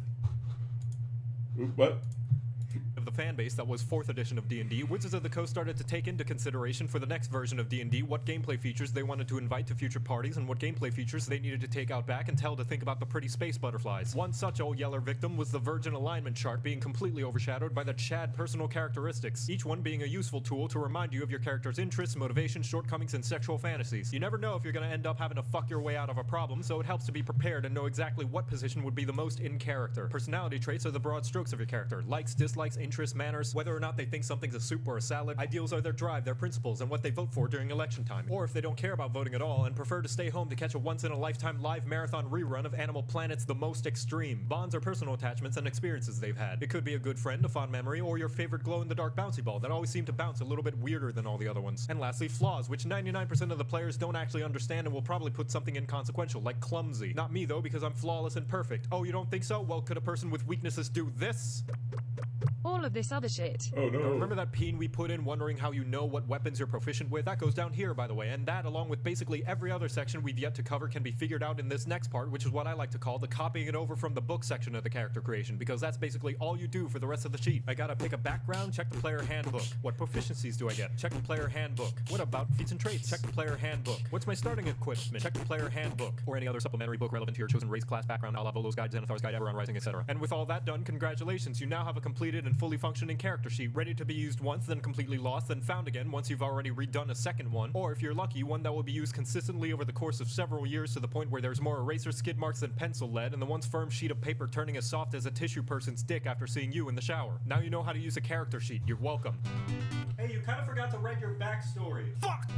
Oop, what? of the fan base that was 4th edition of D&D, Wizards of the Coast started to take into consideration for the next version of D&D what gameplay features they wanted to invite to future parties and what gameplay features they needed to take out back and tell to think about the pretty space butterflies. One such old yeller victim was the Virgin alignment chart being completely overshadowed by the Chad personal characteristics, each one being a useful tool to remind you of your character's interests, motivations, shortcomings, and sexual fantasies. You never know if you're going to end up having to fuck your way out of a problem, so it helps to be prepared and know exactly what position would be the most in character. Personality traits are the broad strokes of your character. Likes, dislikes, interests, manners, whether or not they think something's a soup or a salad. Ideals are their drive, their principles, and what they vote for during election time. Or if they don't care about voting at all and prefer to stay home to catch a once-in-a-lifetime live marathon rerun of Animal Planet's The Most Extreme. Bonds are personal attachments and experiences they've had. It could be a good friend, a fond memory, or your favorite glow-in-the-dark bouncy ball that always seemed to bounce a little bit weirder than all the other ones. And lastly, flaws, which 99% of the players don't actually understand and will probably put something inconsequential, like clumsy. Not me though, because I'm flawless and perfect. Oh, you don't think so? Well, could a person with weaknesses do this? All of this other shit. Oh no. Now, remember that peen we put in wondering how you know what weapons you're proficient with? That goes down here, by the way, and that, along with basically every other section we've yet to cover, can be figured out in this next part, which is what I like to call the copying it over from the book section of the character creation, because that's basically all you do for the rest of the sheet. I gotta pick a background, check the player handbook. What proficiencies do I get? Check the player handbook. What about feats and traits? Check the player handbook. What's my starting equipment? Check the player handbook. Or any other supplementary book relevant to your chosen race, class, background, a la Volo's Guide, Xanathar's Guide, Eberron Rising, etc. And with all that done, congratulations, you now have a completed and fully functioning character sheet, ready to be used once, then completely lost, then found again once you've already redone a second one, or if you're lucky, one that will be used consistently over the course of several years to the point where there's more eraser skid marks than pencil lead, and the once firm sheet of paper turning as soft as a tissue person's dick after seeing you in the shower. Now you know how to use a character sheet. You're welcome. Hey, you kind of forgot to write your backstory. Fuck!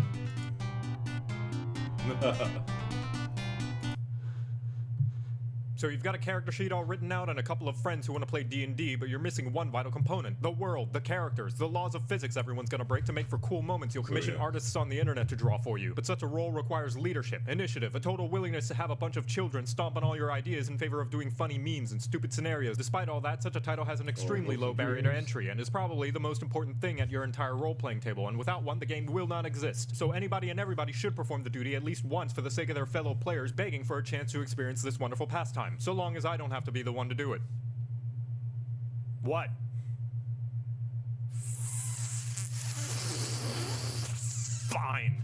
So you've got a character sheet all written out and a couple of friends who want to play D&D, but you're missing one vital component. The world, the characters, the laws of physics everyone's gonna break to make for cool moments you'll commission artists on the internet to draw for you. But such a role requires leadership, initiative, a total willingness to have a bunch of children stomp on all your ideas in favor of doing funny memes and stupid scenarios. Despite all that, such a title has an extremely low barrier to entry and is probably the most important thing at your entire role-playing table, and without one, the game will not exist. So anybody and everybody should perform the duty at least once for the sake of their fellow players, begging for a chance to experience this wonderful pastime. So long as I don't have to be the one to do it. What? Fine.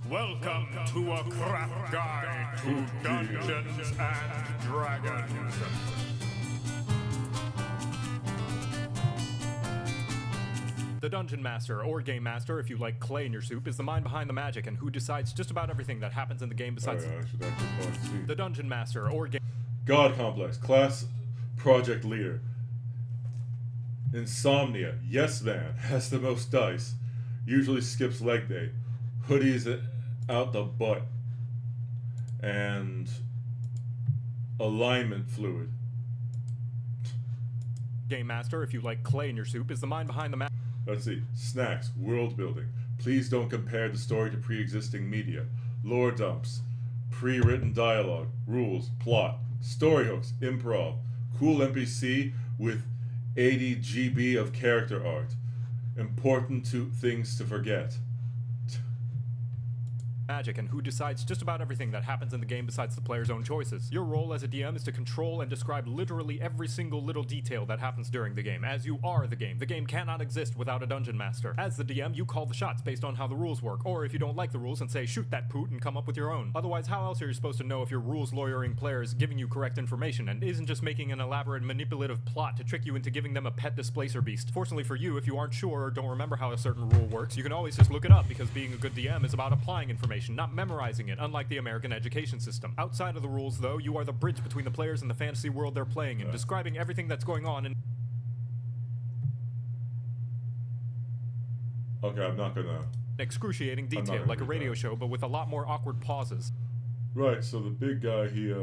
Welcome to a crap guide to Dungeons and Dragons. The Dungeon Master, or Game Master if you like clay in your soup, is the mind behind the magic and who decides just about everything that happens in the game besides... I should actually probably see. The Dungeon Master, or Game... God Complex, Class Project Leader. Insomnia, Yes Man, has the most dice. Usually skips leg day. Hoodies out the butt. And alignment fluid. Game Master, if you like clay in your soup, is the mind behind the Let's see. Snacks, world building. Please don't compare the story to pre-existing media. Lore dumps. Pre-written dialogue. Rules. Plot. Story hooks. Improv. Cool NPC with 80 GB of character art. Important things to forget. magic and who decides just about everything that happens in the game besides the player's own choices. Your role as a DM is to control and describe literally every single little detail that happens during the game, as you are the game. The game cannot exist without a dungeon master. As the DM, you call the shots based on how the rules work, or if you don't like the rules and say shoot that poot and come up with your own. Otherwise, how else are you supposed to know if your rules lawyering player is giving you correct information and isn't just making an elaborate manipulative plot to trick you into giving them a pet displacer beast? Fortunately for you, if you aren't sure or don't remember how a certain rule works, you can always just look it up, because being a good DM is about applying information, not memorizing it, unlike the American education system. Outside of the rules, though, you are the bridge between the players and the fantasy world they're playing in, describing everything that's going on in... Okay, I'm not gonna... excruciating not detail, gonna like a read radio that. show, but with a lot more awkward pauses. Right, so the big guy, he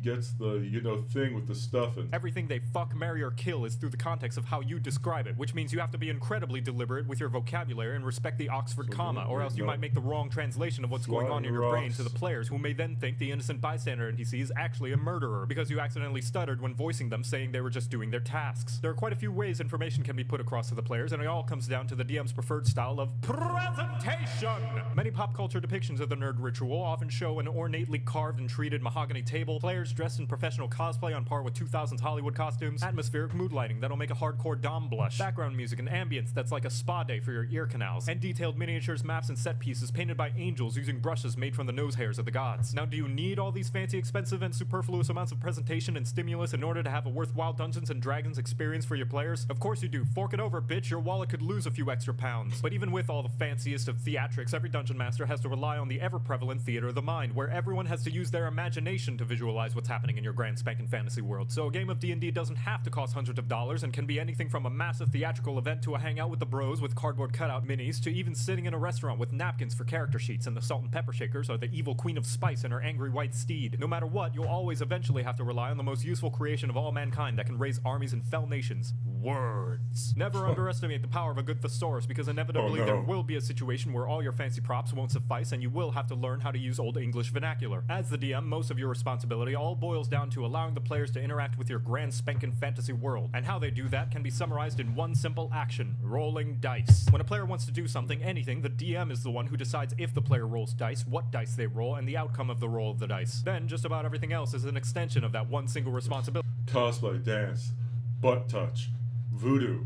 gets the, thing with the stuff and... Everything they fuck, marry, or kill is through the context of how you describe it, which means you have to be incredibly deliberate with your vocabulary and respect the Oxford comma, or else you might make the wrong translation of what's going on in your brain to the players, who may then think the innocent bystander NPC is actually a murderer, because you accidentally stuttered when voicing them, saying they were just doing their tasks. There are quite a few ways information can be put across to the players, and it all comes down to the DM's preferred style of presentation! Many pop culture depictions of the nerd ritual often show an ornately carved and treated mahogany table, players dressed in professional cosplay on par with 2000s Hollywood costumes, atmospheric mood lighting that'll make a hardcore dom blush, background music and ambience that's like a spa day for your ear canals, and detailed miniatures, maps, and set pieces painted by angels using brushes made from the nose hairs of the gods. Now, do you need all these fancy, expensive, and superfluous amounts of presentation and stimulus in order to have a worthwhile Dungeons & Dragons experience for your players? Of course you do. Fork it over, bitch. Your wallet could lose a few extra pounds. But even with all the fanciest of theatrics, every Dungeon Master has to rely on the ever-prevalent theater of the mind, where everyone has to use their imagination to visualize what's happening in your grand spanking fantasy world. So a game of D&D doesn't have to cost hundreds of dollars and can be anything from a massive theatrical event to a hangout with the bros with cardboard cutout minis to even sitting in a restaurant with napkins for character sheets and the salt and pepper shakers or the evil queen of spice and her angry white steed. No matter what, you'll always eventually have to rely on the most useful creation of all mankind that can raise armies and fell nations. Words. Never underestimate the power of a good thesaurus, because inevitably there will be a situation where all your fancy props won't suffice and you will have to learn how to use Old English vernacular. As the DM, most of your responsibility all boils down to allowing the players to interact with your grand spanking fantasy world, and how they do that can be summarized in one simple action: rolling dice. When a player wants to do something, anything, the DM is the one who decides if the player rolls dice, what dice they roll, and the outcome of the roll of the dice. Then just about everything else is an extension of that one single responsibility. Cosplay, dance, butt touch, voodoo,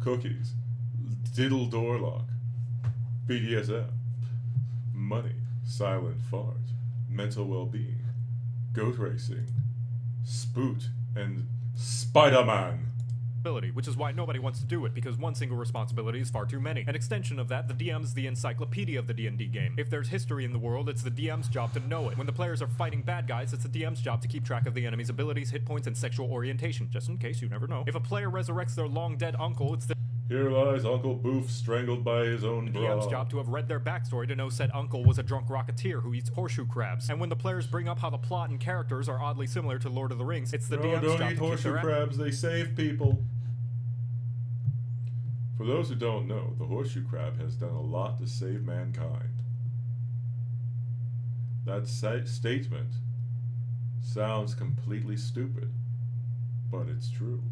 cookies, diddle door lock, BDSM, money, silent fart, mental well-being, goat racing, spoot, and Spider-Man. Which is why nobody wants to do it, because one single responsibility is far too many. An extension of that, the DM's the encyclopedia of the D&D game. If there's history in the world, it's the DM's job to know it. When the players are fighting bad guys, it's the DM's job to keep track of the enemy's abilities, hit points, and sexual orientation, just in case you never know. If a player resurrects their long-dead uncle, it's the Here lies Uncle Boof strangled by his own bra. DM's job to have read their backstory to know said uncle was a drunk rocketeer who eats horseshoe crabs. And when the players bring up how the plot and characters are oddly similar to Lord of the Rings, it's the DM's don't job eat to keep horseshoe their crabs, they save people. For those who don't know, the horseshoe crab has done a lot to save mankind. That statement sounds completely stupid, but it's true.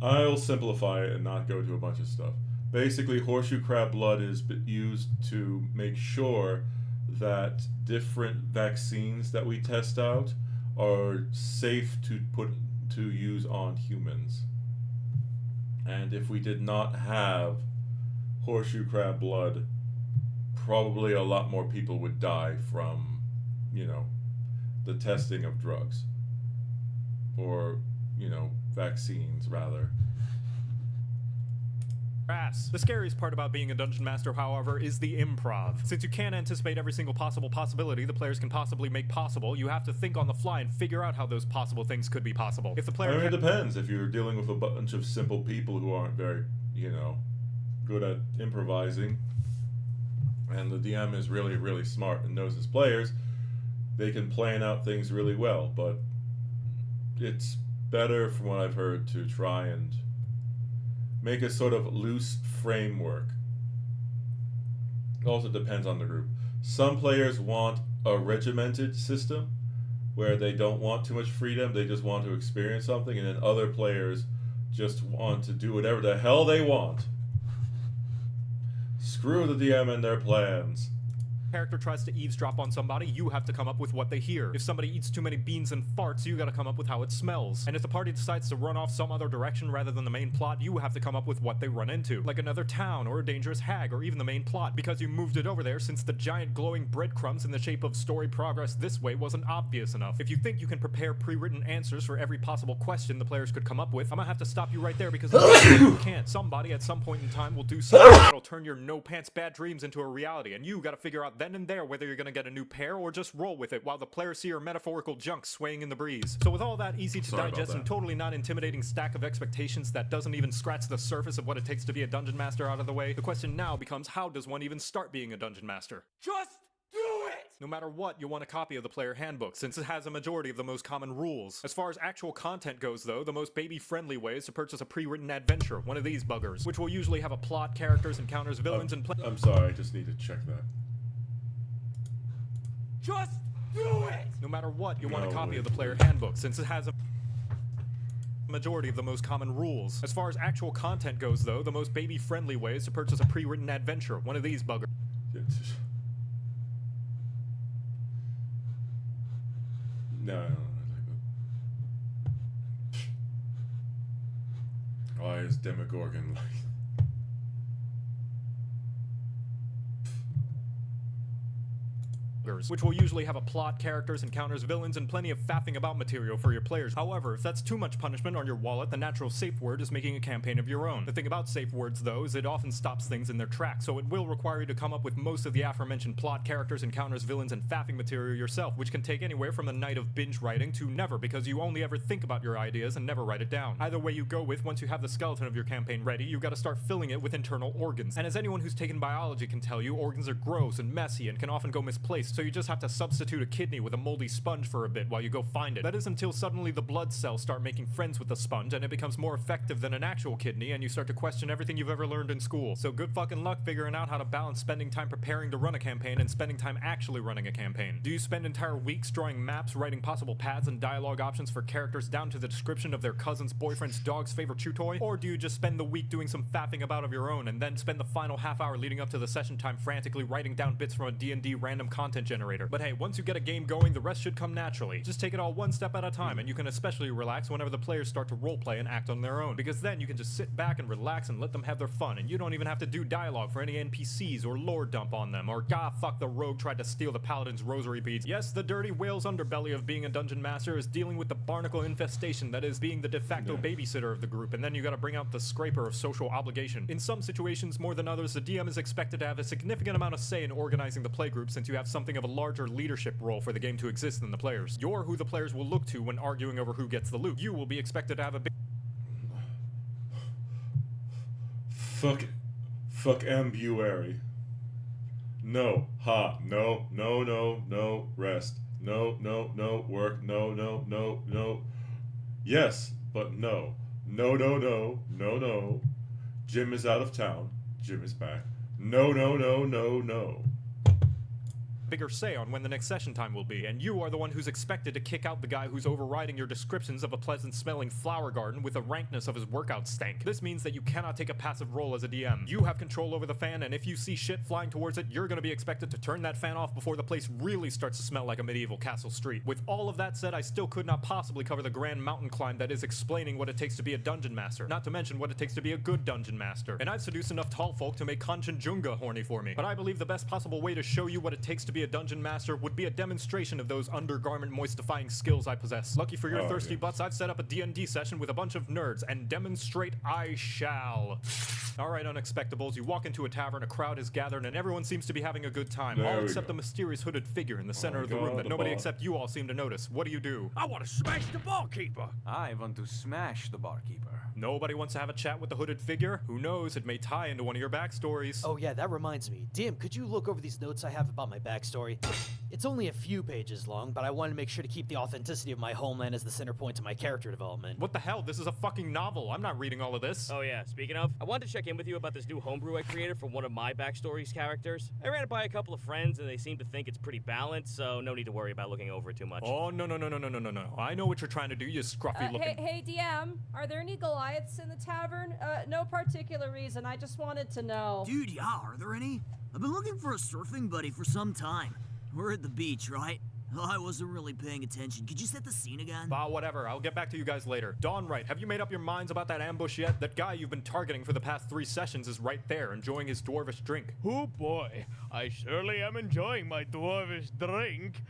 I'll simplify it and not go to a bunch of stuff. Basically, horseshoe crab blood is used to make sure that different vaccines that we test out are safe to use on humans. And if we did not have horseshoe crab blood, probably a lot more people would die from, the testing of drugs. Or, vaccines, rather. The scariest part about being a Dungeon Master, however, is the improv. Since you can't anticipate every single possible possibility the players can possibly make possible, you have to think on the fly and figure out how those possible things could be possible. If the player it depends. If you're dealing with a bunch of simple people who aren't very, good at improvising, and the DM is really, really smart and knows his players, they can plan out things really well, but it's better, from what I've heard, to try and make a sort of loose framework. It also depends on the group. Some players want a regimented system where they don't want too much freedom, they just want to experience something, and then other players just want to do whatever the hell they want. Screw the DM and their plans. Character tries to eavesdrop on somebody, you have to come up with what they hear. If somebody eats too many beans and farts, you gotta come up with how it smells. And if the party decides to run off some other direction rather than the main plot, you have to come up with what they run into. Like another town, or a dangerous hag, or even the main plot, because you moved it over there since the giant glowing breadcrumbs in the shape of story progress this way wasn't obvious enough. If you think you can prepare pre-written answers for every possible question the players could come up with, I'm gonna have to stop you right there, because you can't. Somebody at some point in time will do something that'll turn your no-pants bad dreams into a reality, and you gotta figure out then and there whether you're gonna get a new pair or just roll with it while the players see your metaphorical junk swaying in the breeze. So with all that easy to digest and totally not intimidating stack of expectations that doesn't even scratch the surface of what it takes to be a Dungeon Master out of the way, the question now becomes, how does one even start being a Dungeon Master? Just do it! No matter what, you'll want a copy of the player handbook, since it has a majority of the most common rules. As far as actual content goes, though, the most baby-friendly way is to purchase a pre-written adventure, one of these buggers, which will usually have a plot, characters, encounters, villains, and I'm sorry, I just need to check that. Just do it! No matter what, you'll want a copy of the player handbook, since it has a majority of the most common rules. As far as actual content goes, though, the most baby-friendly way is to purchase a pre-written adventure, one of these buggers. No. Why is Demogorgon like? which will usually have a plot, characters, encounters, villains, and plenty of faffing about material for your players. However, if that's too much punishment on your wallet, the natural safe word is making a campaign of your own. The thing about safe words, though, is it often stops things in their tracks, so it will require you to come up with most of the aforementioned plot, characters, encounters, villains, and faffing material yourself, which can take anywhere from a night of binge writing to never, because you only ever think about your ideas and never write it down. Either way you go with, once you have the skeleton of your campaign ready, you gotta start filling it with internal organs. And as anyone who's taken biology can tell you, organs are gross and messy and can often go misplaced, so you just have to substitute a kidney with a moldy sponge for a bit while you go find it. That is until suddenly the blood cells start making friends with the sponge and it becomes more effective than an actual kidney and you start to question everything you've ever learned in school. So good fucking luck figuring out how to balance spending time preparing to run a campaign and spending time actually running a campaign. Do you spend entire weeks drawing maps, writing possible paths and dialogue options for characters down to the description of their cousin's boyfriend's dog's favorite chew toy? Or do you just spend the week doing some faffing about of your own and then spend the final half hour leading up to the session time frantically writing down bits from a D&D random content generator? But hey, once you get a game going, the rest should come naturally. Just take it all one step at a time, and you can especially relax whenever the players start to roleplay and act on their own, because then you can just sit back and relax and let them have their fun, and you don't even have to do dialogue for any NPCs or lore dump on them, or "God, fuck, the rogue tried to steal the paladin's rosary beads." Yes, the dirty whale's underbelly of being a dungeon master is dealing with the barnacle infestation that is being the de facto babysitter of the group, and then you gotta bring out the scraper of social obligation. In some situations, more than others, the DM is expected to have a significant amount of say in organizing the playgroup, since you have something of a larger leadership role for the game to exist than the players. You're who the players will look to when arguing over who gets the loot. You will be expected to have a big Fuck ambuary. No. No. Rest. No. Work. No. Yes, but no. No. Jim is out of town. Jim is back. No. bigger say on when the next session time will be, and you are the one who's expected to kick out the guy who's overriding your descriptions of a pleasant-smelling flower garden with the rankness of his workout stank. This means that you cannot take a passive role as a DM. You have control over the fan, and if you see shit flying towards it, you're gonna be expected to turn that fan off before the place really starts to smell like a medieval castle street. With all of that said, I still could not possibly cover the grand mountain climb that is explaining what it takes to be a dungeon master, not to mention what it takes to be a good dungeon master. And I've seduced enough tall folk to make Kanchenjunga horny for me. But I believe the best possible way to show you what it takes to be a dungeon master would be a demonstration of those undergarment moistifying skills I possess. Lucky for your thirsty butts, I've set up a D&D session with a bunch of nerds, and demonstrate I shall. Alright, Unexpectables, you walk into a tavern, a crowd has gathered, and everyone seems to be having a good time, all except the mysterious hooded figure in the center of the room that nobody except you all seem to notice. What do? I want to smash the barkeeper. I want to smash the barkeeper. Nobody wants to have a chat with the hooded figure? Who knows, it may tie into one of your backstories. Oh yeah, that reminds me. DM, could you look over these notes I have about my backstory? It's only a few pages long, but I wanted to make sure to keep the authenticity of my homeland as the center point to my character development. What the hell? This is a fucking novel. I'm not reading all of this. Oh yeah, speaking of, I wanted to check in with you about this new homebrew I created for one of my backstory's characters. I ran it by a couple of friends and they seem to think it's pretty balanced, so no need to worry about looking over it too much. Oh, no. I know what you're trying to do, you scruffy looking... Hey, DM, are there any Goliaths in the tavern? No particular reason, I just wanted to know. Dude, yeah, are there any? I've been looking for a surfing buddy for some time. We're at the beach, right? Oh, I wasn't really paying attention. Could you set the scene again? Whatever. I'll get back to you guys later. Dawn Wright, have you made up your minds about that ambush yet? That guy you've been targeting for the past 3 sessions is right there, enjoying his dwarvish drink. Oh boy, I surely am enjoying my dwarvish drink.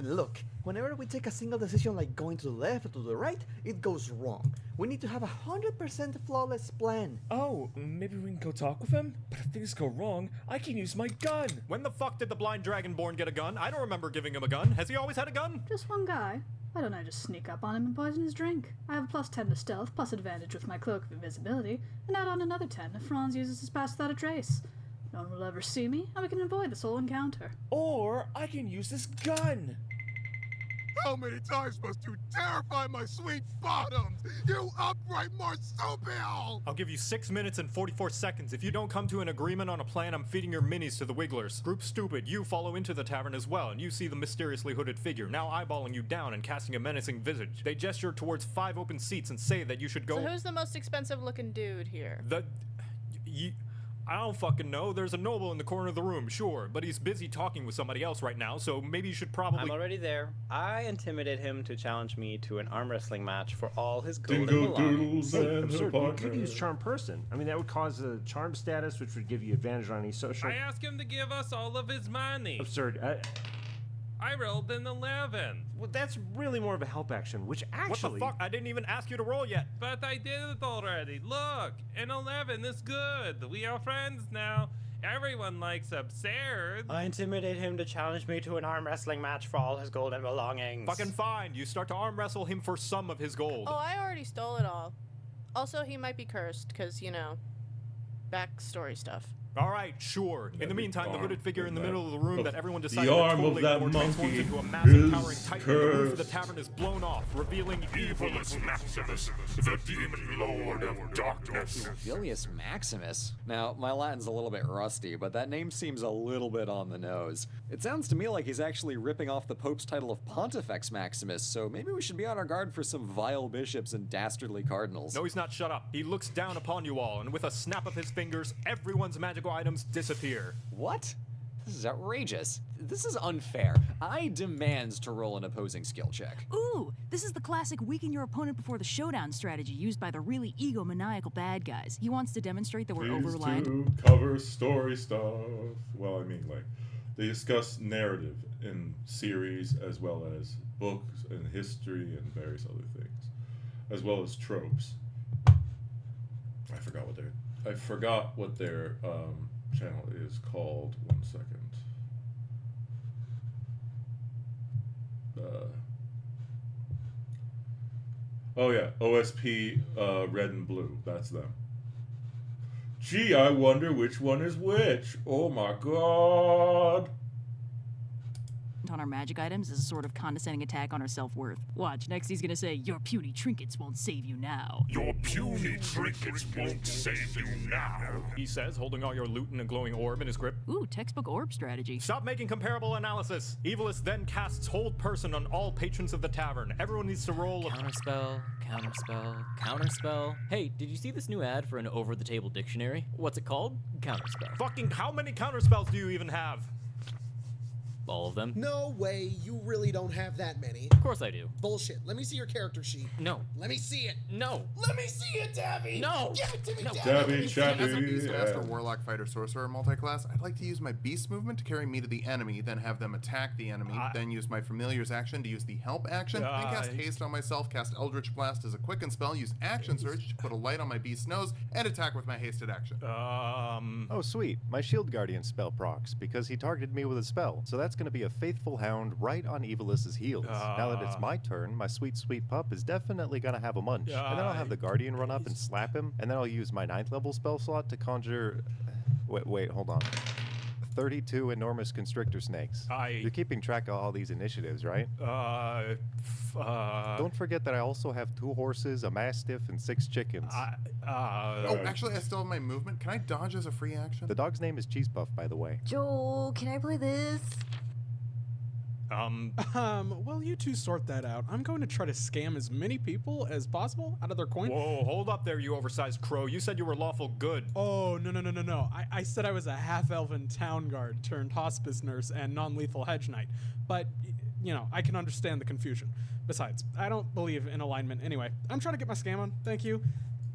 Look, whenever we take a single decision like going to the left or to the right, it goes wrong. We need to have 100% flawless plan. Oh, maybe we can go talk with him? But if things go wrong, I can use my gun. When the fuck did the blind dragonborn get a gun? I don't remember giving him a gun. Has he always had a gun? Just one guy. Why don't I just sneak up on him and poison his drink? I have a +10 to stealth, plus advantage with my cloak of invisibility, and add on another 10 if Franz uses his pass without a trace. No one will ever see me, and we can avoid this whole encounter. Or I can use this gun. How many times must you terrify my sweet bottoms, you upright marsupial? I'll give you 6 minutes and 44 seconds. If you don't come to an agreement on a plan, I'm feeding your minis to the Wigglers. Group Stupid, you follow into the tavern as well, and you see the mysteriously hooded figure, now eyeballing you down and casting a menacing visage. They gesture towards 5 open seats and say that you should go... So who's the most expensive looking dude here? I don't fucking know. There's a noble in the corner of the room, sure, but he's busy talking with somebody else right now, so maybe you should probably... I'm already there. I intimidate him to challenge me to an arm wrestling match for all his gold and Dingle belongings. doodles Hey, and absurd. a You could partner. use charm person. I mean, that would cause a charm status, which would give you advantage on any social. I asked him to give us all of his money. Absurd. I rolled an 11. Well, that's really more of a help action, which actually... What the fuck? I didn't even ask you to roll yet. But I did it already. Look, an 11 is good. We are friends now. Everyone likes absurd. I intimidate him to challenge me to an arm wrestling match for all his gold and belongings. Fucking fine. You start to arm wrestle him for some of his gold. Oh, I already stole it all. Also, he might be cursed, because, you know, backstory stuff. All right, sure. In the meantime, the hooded figure in the middle of the room that everyone decided the to arm of totally that ignore transforms monkey into a massive is towering titan. The roof of the cursed. tavern is blown off, revealing Evilus Maximus, the demon lord of darkness. Vilius Maximus? Now, my Latin's a little bit rusty, but that name seems a little bit on the nose. It sounds to me like he's actually ripping off the Pope's title of Pontifex Maximus, so maybe we should be on our guard for some vile bishops and dastardly cardinals. No, he's not. Shut up. He looks down upon you all, and with a snap of his fingers, everyone's magical items disappear. What? This is outrageous. This is unfair. I demand to roll an opposing skill check. Ooh, this is the classic weaken your opponent before the showdown strategy used by the really egomaniacal bad guys. He wants to demonstrate that we're These over-reliant. two cover story stuff. Well, I mean, like, they discuss narrative in series as well as books and history and various other things, as well as tropes. I forgot what their channel is called. 1 second. Oh yeah, OSP Red and Blue. That's them. Gee, I wonder which one is which. Oh my god. On our magic items is a sort of condescending attack on our self-worth. Watch, next he's gonna say, your puny trinkets won't save you now. Your puny trinkets won't save you now. He says, holding all your loot in a glowing orb in his grip. Ooh, textbook orb strategy. Stop making comparable analysis. Evilus then casts Hold Person on all patrons of the tavern. Everyone needs to roll a... Counterspell, counterspell, counterspell. Hey, did you see this new ad for an over-the-table dictionary? What's it called? Counterspell. Fucking how many counterspells do you even have? All of them? No way, you really don't have that many. Of course I do. Bullshit. Let me see your character sheet. No. Let me see it. No. Let me see it, Dabby. No. Give it to me, No. Dabby. As a Beastmaster, Warlock, Fighter, Sorcerer multiclass, I'd like to use my Beast movement to carry me to the enemy, then have them attack the enemy, then use my Familiar's action to use the Help action, then cast Haste on myself, cast Eldritch Blast as a quicken spell, use Action Surge to put a light on my Beast's nose, and attack with my hasted action. Oh, sweet. My Shield Guardian spell procs, because he targeted me with a spell, so that's going to be a Faithful Hound right on Evilus's heels. Now that it's my turn, my sweet, sweet pup is definitely going to have a munch. And then I'll have the Guardian run up and slap him, and then I'll use my 9th level spell slot to conjure... Wait, hold on. 32 enormous constrictor snakes. You're keeping track of all these initiatives, right? Don't forget that I also have 2 horses, a mastiff, and 6 chickens. Oh, actually, I still have my movement. Can I dodge as a free action? The dog's name is Cheese Puff, by the way. Joel, can I play this? Well, you two sort that out. I'm going to try to scam as many people as possible out of their coin. Whoa, hold up there, you oversized crow. You said you were lawful good. Oh, no. I said I was a half-elven town guard turned hospice nurse and non-lethal hedge knight. But, you know, I can understand the confusion. Besides, I don't believe in alignment anyway. I'm trying to get my scam on. Thank you.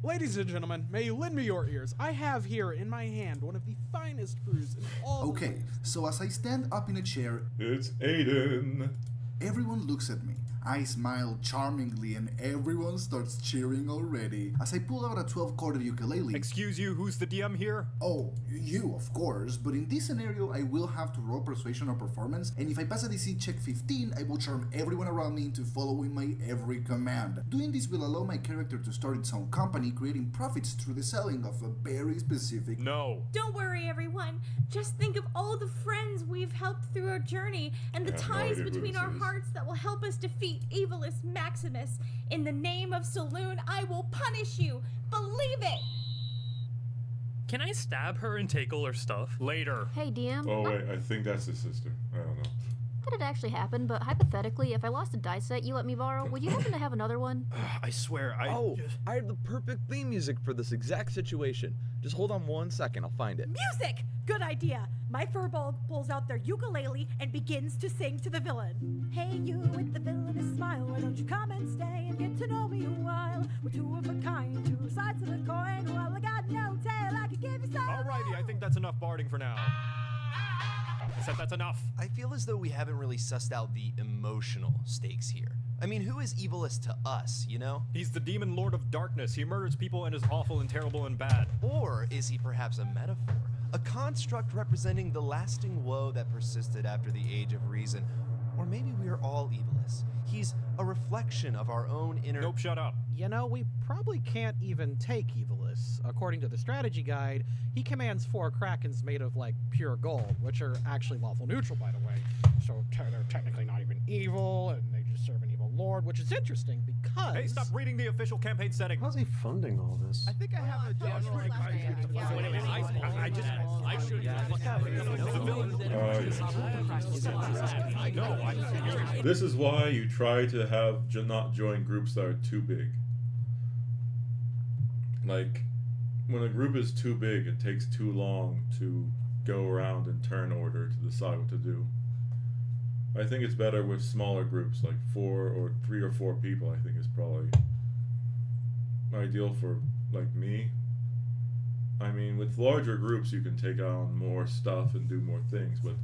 Ladies and gentlemen, may you lend me your ears. I have here in my hand one of the finest brews in all Okay, so as I stand up in a chair, it's Aiden. Everyone looks at me. I smile charmingly and everyone starts cheering already as I pull out a 12-corded ukulele. Excuse you, who's the DM here? Oh, you, of course, but in this scenario I will have to roll persuasion or performance, and if I pass a DC check 15, I will charm everyone around me into following my every command. Doing this will allow my character to start its own company, creating profits through the selling of a very specific... No. Don't worry, everyone. Just think of all the friends we've helped through our journey and the ties between our hearts that will help us defeat Evilus Maximus. In the name of Saloon, I will punish you. Believe it! Can I stab her and take all her stuff? Later. Hey, DM. Oh wait, I think that's his sister. I don't know. that it actually happened, but hypothetically, if I lost a dice set you let me borrow, would you happen to have another one? I swear, I have the perfect theme music for this exact situation. Just hold on 1 second, I'll find it. Music! Good idea. My furball pulls out their ukulele and begins to sing to the villain. Hey, you with the villainous smile, why don't you come and stay and get to know me a while? We're two of a kind, two sides of the coin. Well, I got no tail, I could give you some. Alrighty, I think that's enough barding for now. I said that's enough. I feel as though we haven't really sussed out the emotional stakes here. I mean, who is evilest to us, you know? He's the demon lord of darkness. He murders people and is awful and terrible and bad. Or is he perhaps a metaphor? A construct representing the lasting woe that persisted after the age of reason? Or maybe we are all evilists. He's a reflection of our own inner... Nope, shut up. You know, we probably can't even take Evilus. According to the strategy guide, he commands 4 krakens made of, like, pure gold, which are actually lawful neutral, by the way. So they're technically not even evil, and they just serve an evil lord, which is interesting because... Hey, stop reading the official campaign setting. How's he funding all this? I think I have a general... This is why you try to have not join groups that are too big. Like, when a group is too big, it takes too long to go around in turn order to decide what to do. I think it's better with smaller groups, like 3 or 4 people. I think is probably ideal for, like, me. I mean, with larger groups, you can take on more stuff and do more things, but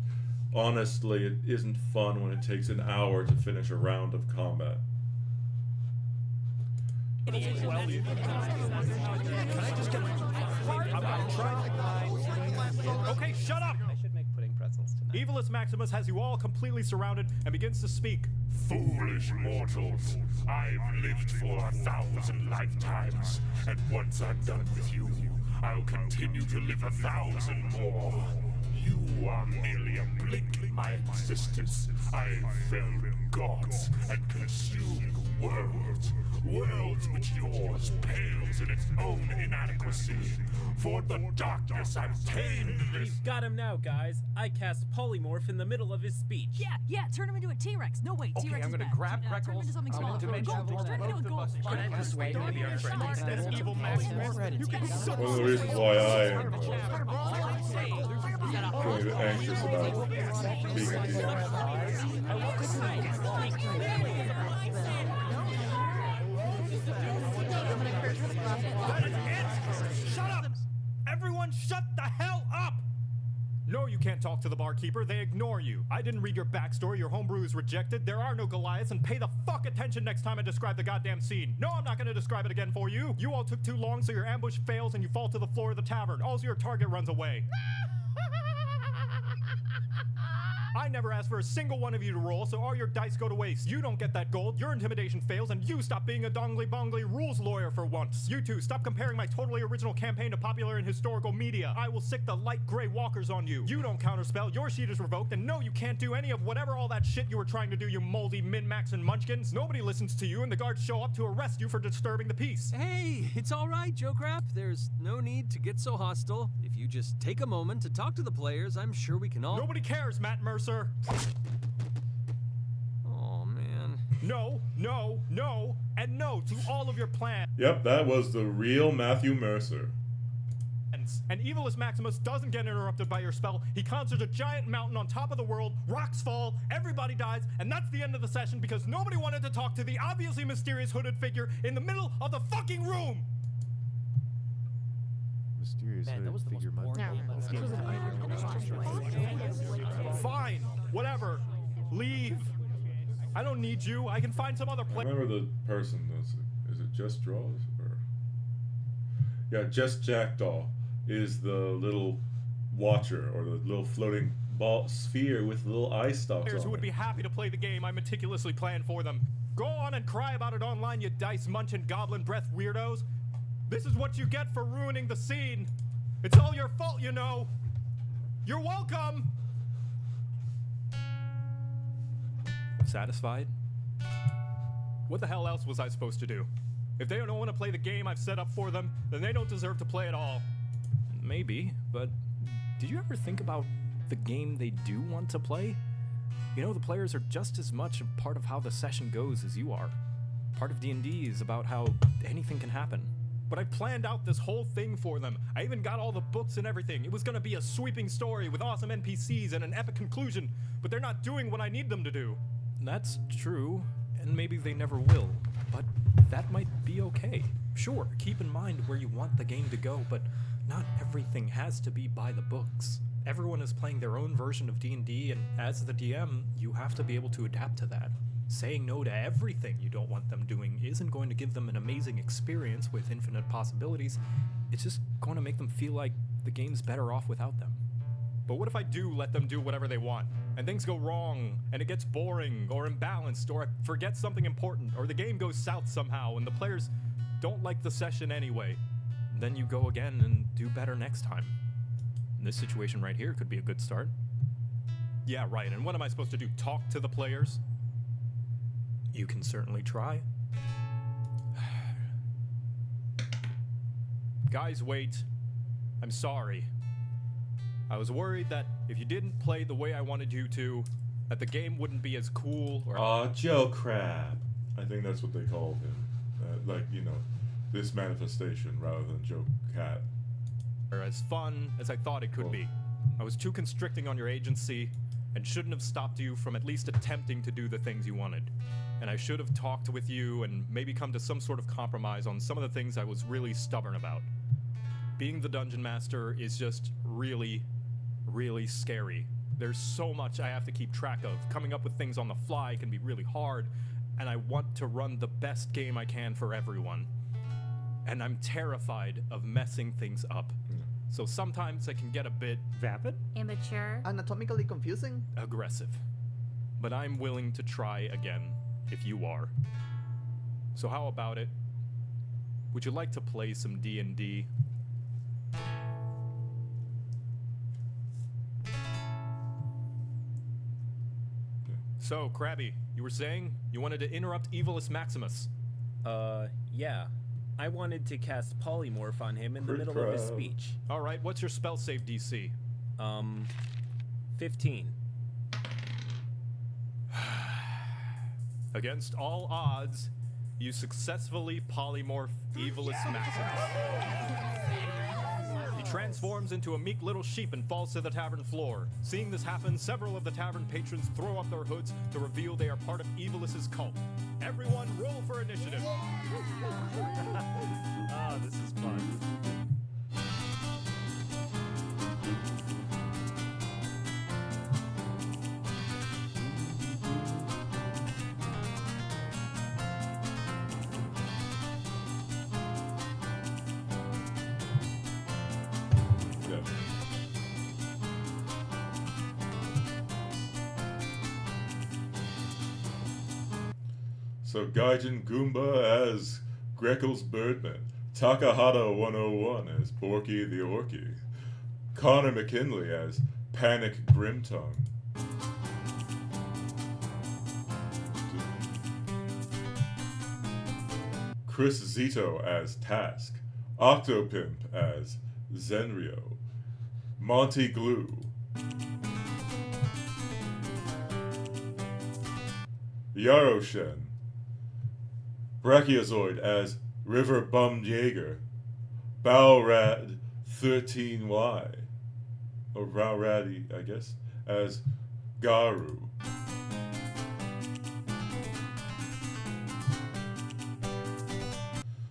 honestly, it isn't fun when it takes an hour to finish a round of combat. Can I just get... I'm trying... Okay, shut up! I should make pudding pretzels tonight. Evilus Maximus has you all completely surrounded and begins to speak. Foolish mortals, I've lived for 1,000 lifetimes, and once I'm done with you, I'll continue to live 1,000 more. You are merely a blink in my existence. I felled gods and consumed worlds. Worlds which yours pales in its own inadequacy. For the darkness I've tamed this. We've got him now, guys. I cast polymorph in the middle of his speech. Yeah, turn him into a T-Rex. No, wait, Okay, T-Rex I'm is gonna bad. grab Turn him Freckles. into something I'm small. gonna Turn him into a dimension goldfish. warp Turn him into a both of us. goldfish. Can I persuade him to be our friend instead? Evil Maximus, you can suck. One of the reasons why I am really anxious about being a Shut up! Everyone shut the hell up! No, you can't talk to the barkeeper. They ignore you. I didn't read your backstory. Your homebrew is rejected. There are no Goliaths, and pay the fuck attention next time I describe the goddamn scene. No, I'm not gonna describe it again for you. You all took too long, so your ambush fails and you fall to the floor of the tavern. Also, your target runs away. I never asked for a single one of you to roll, so all your dice go to waste. You don't get that gold, your intimidation fails, and you stop being a dongly-bongly rules lawyer for once. You two, stop comparing my totally original campaign to popular and historical media. I will sick the light gray walkers on you. You don't counterspell, your sheet is revoked, and no, you can't do any of whatever all that shit you were trying to do, you moldy min-max and munchkins. Nobody listens to you, and the guards show up to arrest you for disturbing the peace. Hey, it's all right, Jocat. There's no need to get so hostile. If you just take a moment to talk to the players, I'm sure we can all... Nobody cares, Matt Mercer. Oh, man. No, and no to all of your plans. Yep, that was the real Matthew Mercer. And Evilus Maximus doesn't get interrupted by your spell. He conjures a giant mountain on top of the world, rocks fall, everybody dies, and that's the end of the session because nobody wanted to talk to the obviously mysterious hooded figure in the middle of the fucking room! Mysterious hooded figure might Fine, whatever. Leave. I don't need you. I can find some other place. Remember the person, is it Just Draws? Or... Yeah, Just Jackdaw is the little watcher, or the little floating ball sphere with little eye stalks Players on who would it. be happy to play the game I meticulously planned for them. Go on and cry about it online, you dice munching goblin breath weirdos. This is what you get for ruining the scene. It's all your fault, you know. You're welcome. Satisfied? What the hell else was I supposed to do? If they don't want to play the game I've set up for them, then they don't deserve to play at all. Maybe, but did you ever think about the game they do want to play? You know, the players are just as much a part of how the session goes as you are. Part of D&D is about how anything can happen. But I planned out this whole thing for them. I even got all the books and everything. It was gonna be a sweeping story with awesome NPCs and an epic conclusion, but they're not doing what I need them to do. That's true, and maybe they never will, but that might be okay. Sure, keep in mind where you want the game to go, but not everything has to be by the books. Everyone is playing their own version of D&D, and as the DM, you have to be able to adapt to that. Saying no to everything you don't want them doing isn't going to give them an amazing experience with infinite possibilities. It's just going to make them feel like the game's better off without them. But what if I do let them do whatever they want, and things go wrong, and it gets boring, or imbalanced, or I forget something important, or the game goes south somehow, and the players don't like the session anyway? Then you go again and do better next time. This situation right here could be a good start. Yeah, right, and what am I supposed to do, talk to the players? You can certainly try. Guys, wait. I'm sorry. I was worried that if you didn't play the way I wanted you to, that the game wouldn't be as cool or... Aw, Joe Crab. I think that's what they called him. This manifestation rather than Jocat. Or as fun as I thought it could be. I was too constricting on your agency and shouldn't have stopped you from at least attempting to do the things you wanted. And I should have talked with you and maybe come to some sort of compromise on some of the things I was really stubborn about. Being the dungeon master is just really, really scary. There's so much I have to keep track of. Coming up with things on the fly can be really hard, and I want to run the best game I can for everyone. And I'm terrified of messing things up. So sometimes I can get a bit... Vapid? Immature. Anatomically confusing? Aggressive. But I'm willing to try again, if you are. So how about it? Would you like to play some D&D? So, Krabby, you were saying you wanted to interrupt Evilus Maximus. Yeah. I wanted to cast Polymorph on him in the middle of his speech. Alright, what's your spell save DC? 15. Against all odds, you successfully polymorph Evilus Maximus. He transforms into a meek little sheep and falls to the tavern floor. Seeing this happen, several of the tavern patrons throw up their hoods to reveal they are part of Evilus's cult. Everyone, roll for initiative. Oh, this is fun. So Gaijin Goomba as Grekel's Birdman, Takahata 101 as Borky the Orky, Connor McKinley as Panic Grimtongue, Chris Zito as Task, Octopimp as Zenrio, Monty Glue, Yaroshen, Brachiozoid as River Bum Jaeger, Balrad 13Y, or Balradi, I guess, as Garu,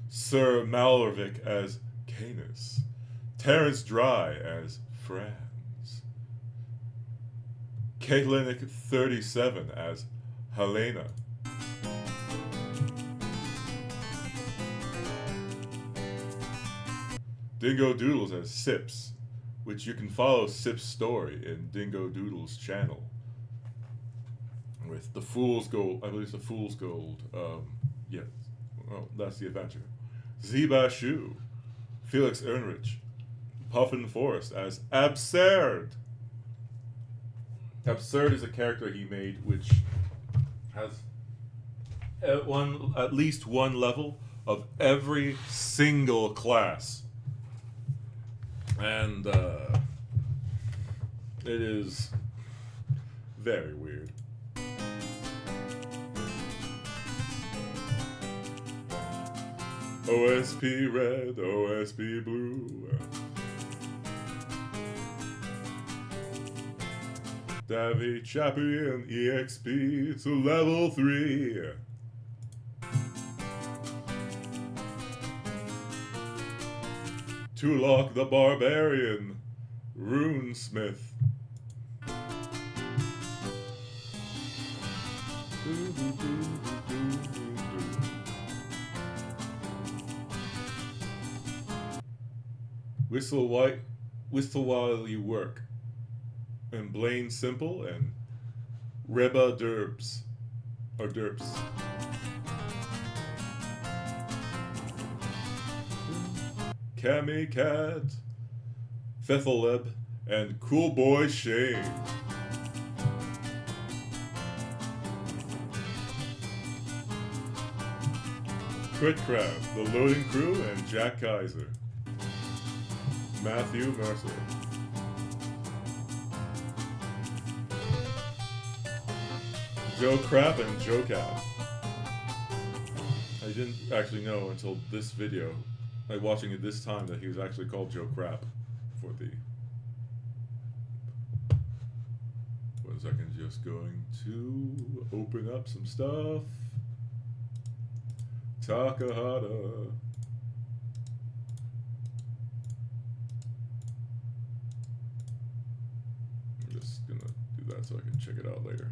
Sir Malorvic as Canis, Terence Dry as Franz, Caitlinic 37 as Helena, Dingo Doodles as Sips, which you can follow Sips' story in Dingo Doodles' channel. With the Fool's Gold, I believe it's the Fool's Gold, yes, well, that's the adventure. Ziba Shu, Felix Ernrich, Puffin Forrest as Absurd. Absurd is a character he made which has at least one level of every single class. And it is Very weird. OSP red, OSP blue. Davy Champion EXP to level 3. Tulok the Barbarian, Runesmith. Whistle while you work. And Blaine Simple and Reba Derps. Or Derps. Cammy Cat, Fetheleb, and Cool Boy Shane. Crit Crab, The Loading Crew, and Jack Kaiser. Matthew Mercer. Joe Crap and Jocat. I didn't actually know until this video, like watching it this time, that he was actually called Joe Crap for the... 1 second, just going to open up some stuff. Takahata. I'm just gonna do that so I can check it out later.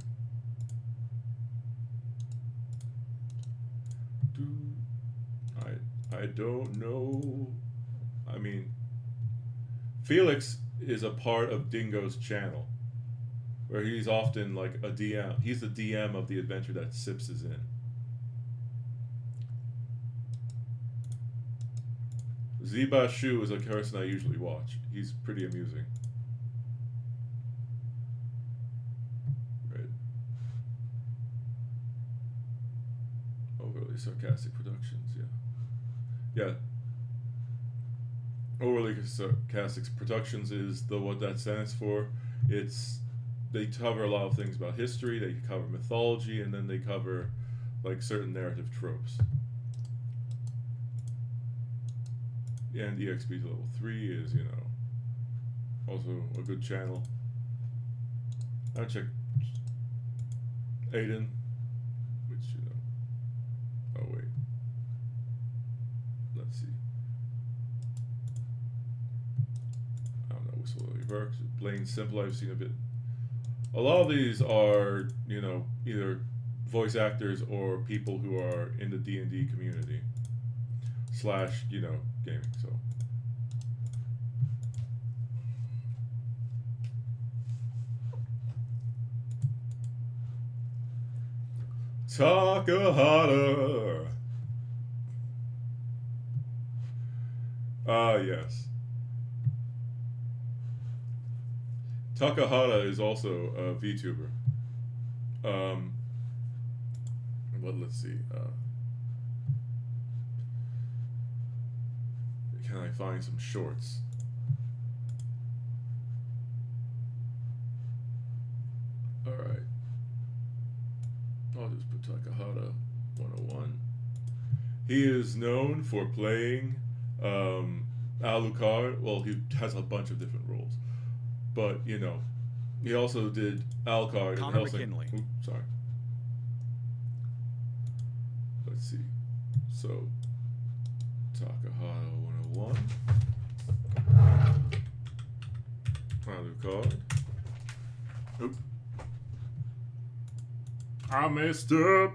I don't know. I mean, Felix is a part of Dingo's channel, where he's often like a DM. He's the DM of the adventure that Sips is in. Ziba Shu is a person I usually watch. He's pretty amusing. Right. Overly Sarcastic Productions, yeah. Yeah. Overly Sarcastic Productions is what that stands for. They cover a lot of things about history, they cover mythology, and then they cover like certain narrative tropes. And EXP level 3 is, you know, also a good channel. I'll check Aiden, which, you know, oh wait. Let's see. I don't know, Whistle Works, Blaine Simple, I've seen a bit. A lot of these are, you know, either voice actors or people who are in the D&D community / you know, gaming, so. Takahata. Ah, yes. Takahata is also a VTuber. But let's see. Can I find some shorts? Alright. I'll just put Takahata 101. He is known for playing Alucard. Well, he has a bunch of different roles. But, you know, he also did Alucard in Hellsing. Oops, sorry. Let's see. So, Takahata 101. Alucard. Oop. I messed up.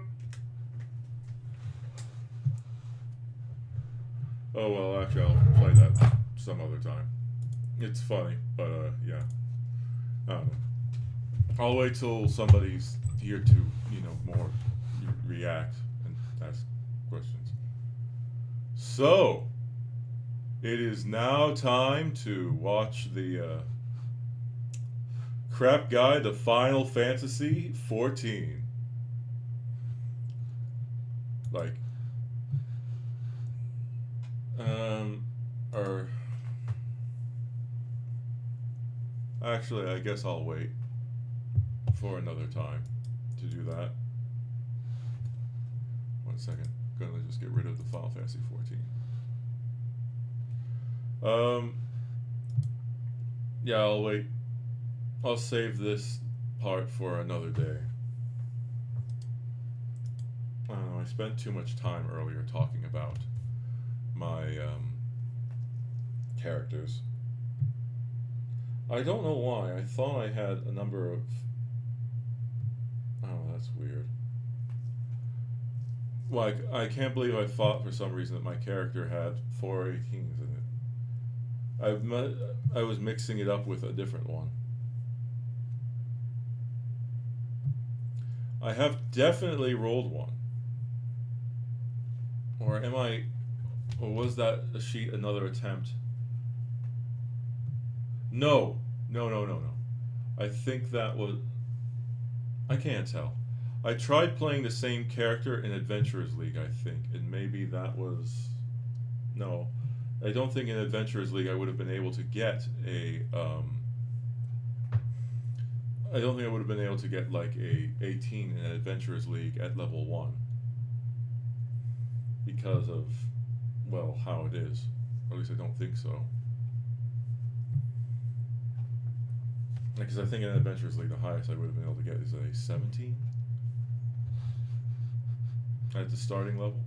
Oh, well, actually, I'll play that some other time. It's funny, but, yeah. I don't know. I'll wait till somebody's here to, you know, more react and ask questions. So, it is now time to watch the, crap guide to Final Fantasy 14. Like, or actually, I guess I'll wait for another time to do that. 1 second. Gonna just get rid of the Final Fantasy 14. Yeah, I'll wait. I'll save this part for another day. I don't know, I spent too much time earlier talking about my characters. I don't know why. I thought I had a number of... Oh, that's weird. Like, I can't believe I thought for some reason that my character had 4 18s in it. I was mixing it up with a different one. I have definitely rolled one. Or am I... Or was that a sheet another attempt? No. No. I think that was... I can't tell. I tried playing the same character in Adventurers League, I think, and maybe that was... No. I don't think in Adventurers League I would have been able to get a... I don't think I would have been able to get like a 18 in an Adventurers League at level 1. Because of, well, how it is. Or at least I don't think so. Because I think in Adventurers League the highest I would have been able to get is a 17 at the starting level.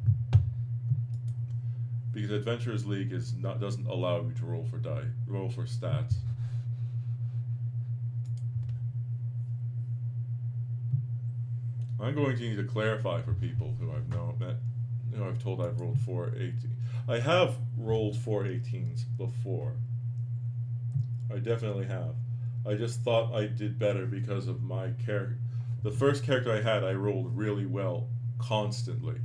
Because Adventurers League is not doesn't allow you to roll for stats. I'm going to need to clarify for people who I've met, who I've told I've rolled 4 18. I have rolled 4 18s before. I definitely have. I just thought I did better because of my character. The first character I had, I rolled really well constantly.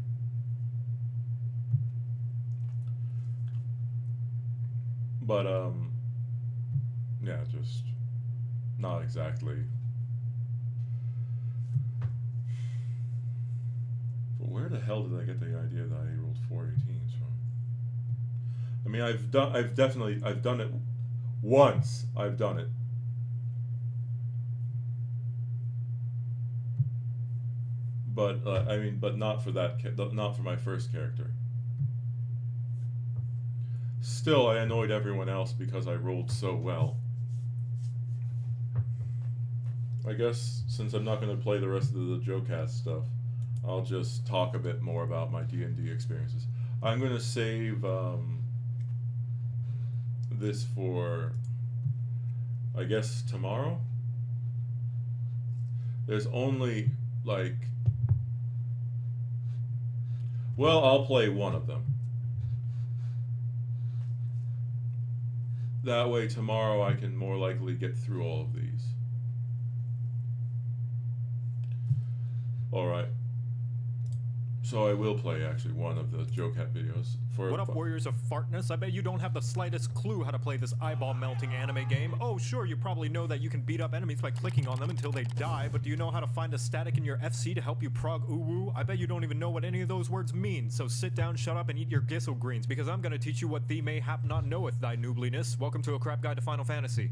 But, yeah, just not exactly. But where the hell did I get the idea that I rolled 4 18s from? I mean, I've done it once. I've done it. But I mean, but not for not for my first character. Still, I annoyed everyone else because I rolled so well. I guess since I'm not going to play the rest of the Jocat stuff, I'll just talk a bit more about my D&D experiences. I'm going to save this for, I guess, tomorrow. There's only, like... Well, I'll play one of them. That way tomorrow I can more likely get through all of these. Alright. So I will play actually one of the Jocat videos. What up, warriors of fartness? I bet you don't have the slightest clue how to play this eyeball-melting anime game. Oh, sure, you probably know that you can beat up enemies by clicking on them until they die, but do you know how to find a static in your FC to help you prog uwu? I bet you don't even know what any of those words mean, so sit down, shut up, and eat your gissel greens, because I'm gonna teach you what thee may hap not knoweth, thy noobliness. Welcome to A Crap Guide to Final Fantasy.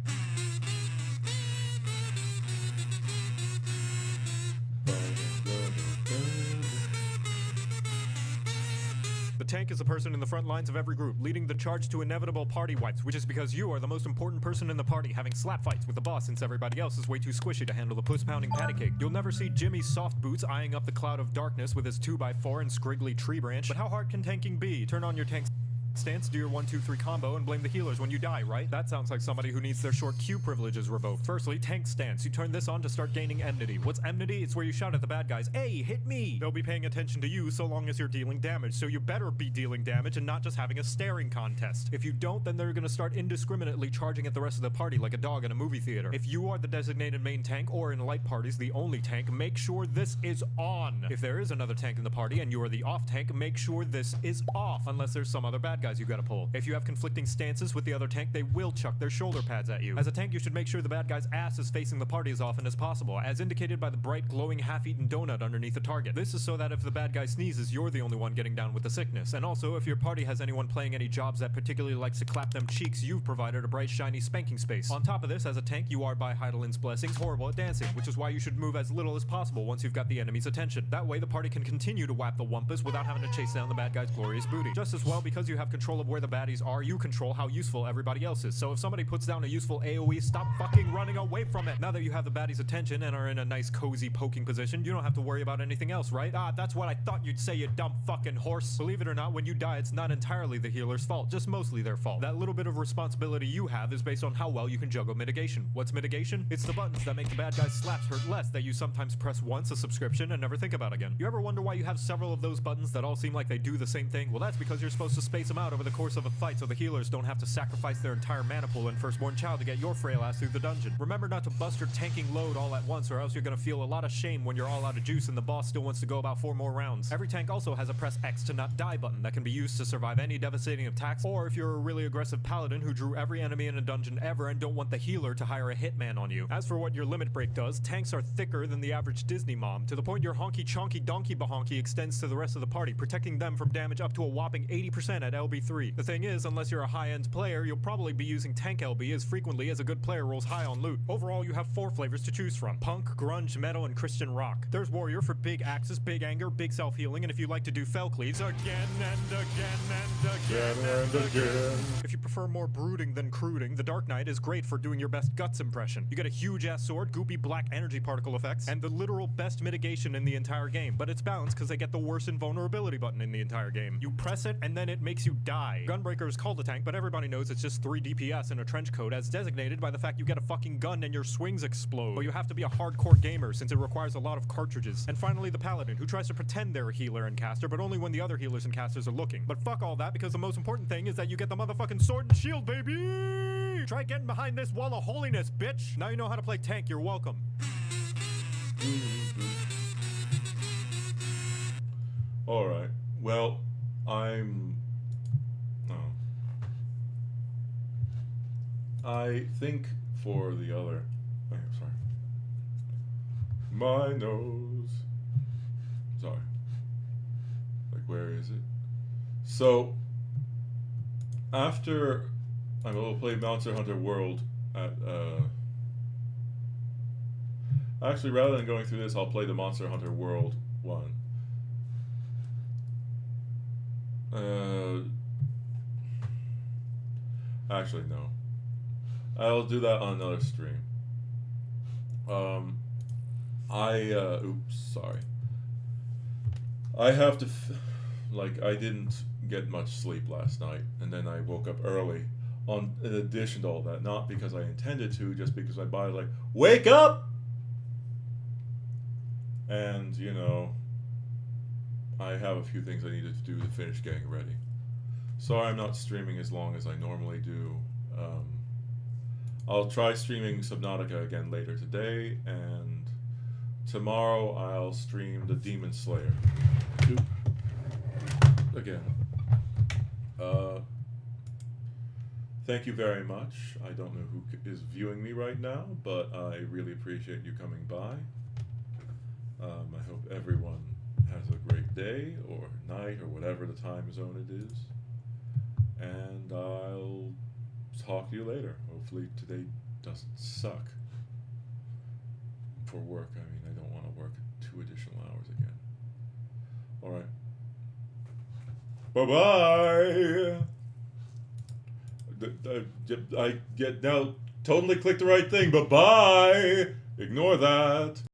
The tank is the person in the front lines of every group, leading the charge to inevitable party wipes, which is because you are the most important person in the party, having slap fights with the boss since everybody else is way too squishy to handle the puss-pounding patty cake. You'll never see Jimmy's soft boots eyeing up the cloud of darkness with his 2x4 and scriggly tree branch. But how hard can tanking be? Turn on your tank stance, do your 1-2-3 combo, and blame the healers when you die, right? That sounds like somebody who needs their short Q privileges revoked. Firstly, tank stance. You turn this on to start gaining enmity. What's enmity? It's where you shout at the bad guys, "Hey, hit me!" They'll be paying attention to you so long as you're dealing damage, so you better be dealing damage and not just having a staring contest. If you don't, then they're gonna start indiscriminately charging at the rest of the party like a dog in a movie theater. If you are the designated main tank, or in light parties, the only tank, make sure this is on. If there is another tank in the party and you are the off tank, make sure this is off, unless there's some other bad guys you gotta pull. If you have conflicting stances with the other tank, they will chuck their shoulder pads at you. As a tank, you should make sure the bad guy's ass is facing the party as often as possible, as indicated by the bright, glowing, half-eaten donut underneath the target. This is so that if the bad guy sneezes, you're the only one getting down with the sickness. And also, if your party has anyone playing any jobs that particularly likes to clap them cheeks, you've provided a bright, shiny spanking space. On top of this, as a tank, you are, by Heidelin's blessings, horrible at dancing, which is why you should move as little as possible once you've got the enemy's attention. That way, the party can continue to whap the wumpus without having to chase down the bad guy's glorious booty. Just as well, because you have control of where the baddies are, you control how useful everybody else is. So if somebody puts down a useful AoE, stop fucking running away from it. Now that you have the baddie's attention and are in a nice, cozy poking position, you don't have to worry about anything else, right? Ah, that's what I thought you'd say, you dumb fucking horse. Believe it or not, when you die, it's not entirely the healer's fault, just mostly their fault. That little bit of responsibility you have is based on how well you can juggle mitigation. What's mitigation? It's the buttons that make the bad guy's slaps hurt less that you sometimes press once a subscription and never think about again. You ever wonder why you have several of those buttons that all seem like they do the same thing? Well, that's because you're supposed to space them out over the course of a fight so the healers don't have to sacrifice their entire mana pool and firstborn child to get your frail ass through the dungeon. Remember not to bust your tanking load all at once, or else you're gonna feel a lot of shame when you're all out of juice and the boss still wants to go about 4 more rounds. Every tank also has a press X to not die button that can be used to survive any devastating attacks, or if you're a really aggressive paladin who drew every enemy in a dungeon ever and don't want the healer to hire a hitman on you. As for what your limit break does, tanks are thicker than the average Disney mom, to the point your honky chonky donkey bahonky extends to the rest of the party, protecting them from damage up to a whopping 80% at LB3. The thing is, unless you're a high-end player, you'll probably be using tank LB as frequently as a good player rolls high on loot. Overall, you have 4 flavors to choose from: punk, grunge, metal, and Christian rock. There's warrior for big axes, big anger, big self-healing, and if you like to do fell cleaves, again and again and again and again. If you prefer more brooding than cruding, the Dark Knight is great for doing your best guts impression. You get a huge-ass sword, goopy black energy particle effects, and the literal best mitigation in the entire game, but it's balanced because they get the worst invulnerability button in the entire game. You press it, and then it makes you die. Gunbreaker is called a tank, but everybody knows it's just 3 DPS in a trench coat, as designated by the fact you get a fucking gun and your swings explode. But you have to be a hardcore gamer, since it requires a lot of cartridges. And finally, the Paladin, who tries to pretend they're a healer and caster, but only when the other healers and casters are looking. But fuck all that, because the most important thing is that you get the motherfucking sword and shield, baby! Try getting behind this wall of holiness, bitch! Now you know how to play tank, you're welcome. Alright, well, I think for the other... Oh, sorry. My nose. Sorry. Like, where is it? So, after I will play Monster Hunter World at, actually, rather than going through this, I'll play the Monster Hunter World one. Actually, no. I'll do that on another stream. Oops, sorry. I have to, I didn't get much sleep last night, and then I woke up early, in addition to all that, not because I intended to, just because my body's like, wake up! And, you know, I have a few things I need to do to finish getting ready. Sorry I'm not streaming as long as I normally do. I'll try streaming Subnautica again later today, and tomorrow I'll stream the Demon Slayer again. Thank you very much. I don't know who is viewing me right now, but I really appreciate you coming by. I hope everyone has a great day or night or whatever the time zone it is, and I'll talk to you later. Hopefully today doesn't suck for work. I mean, I don't want to work 2 additional hours again. Bye-bye! I get now totally clicked the right thing. Bye-bye! Ignore that.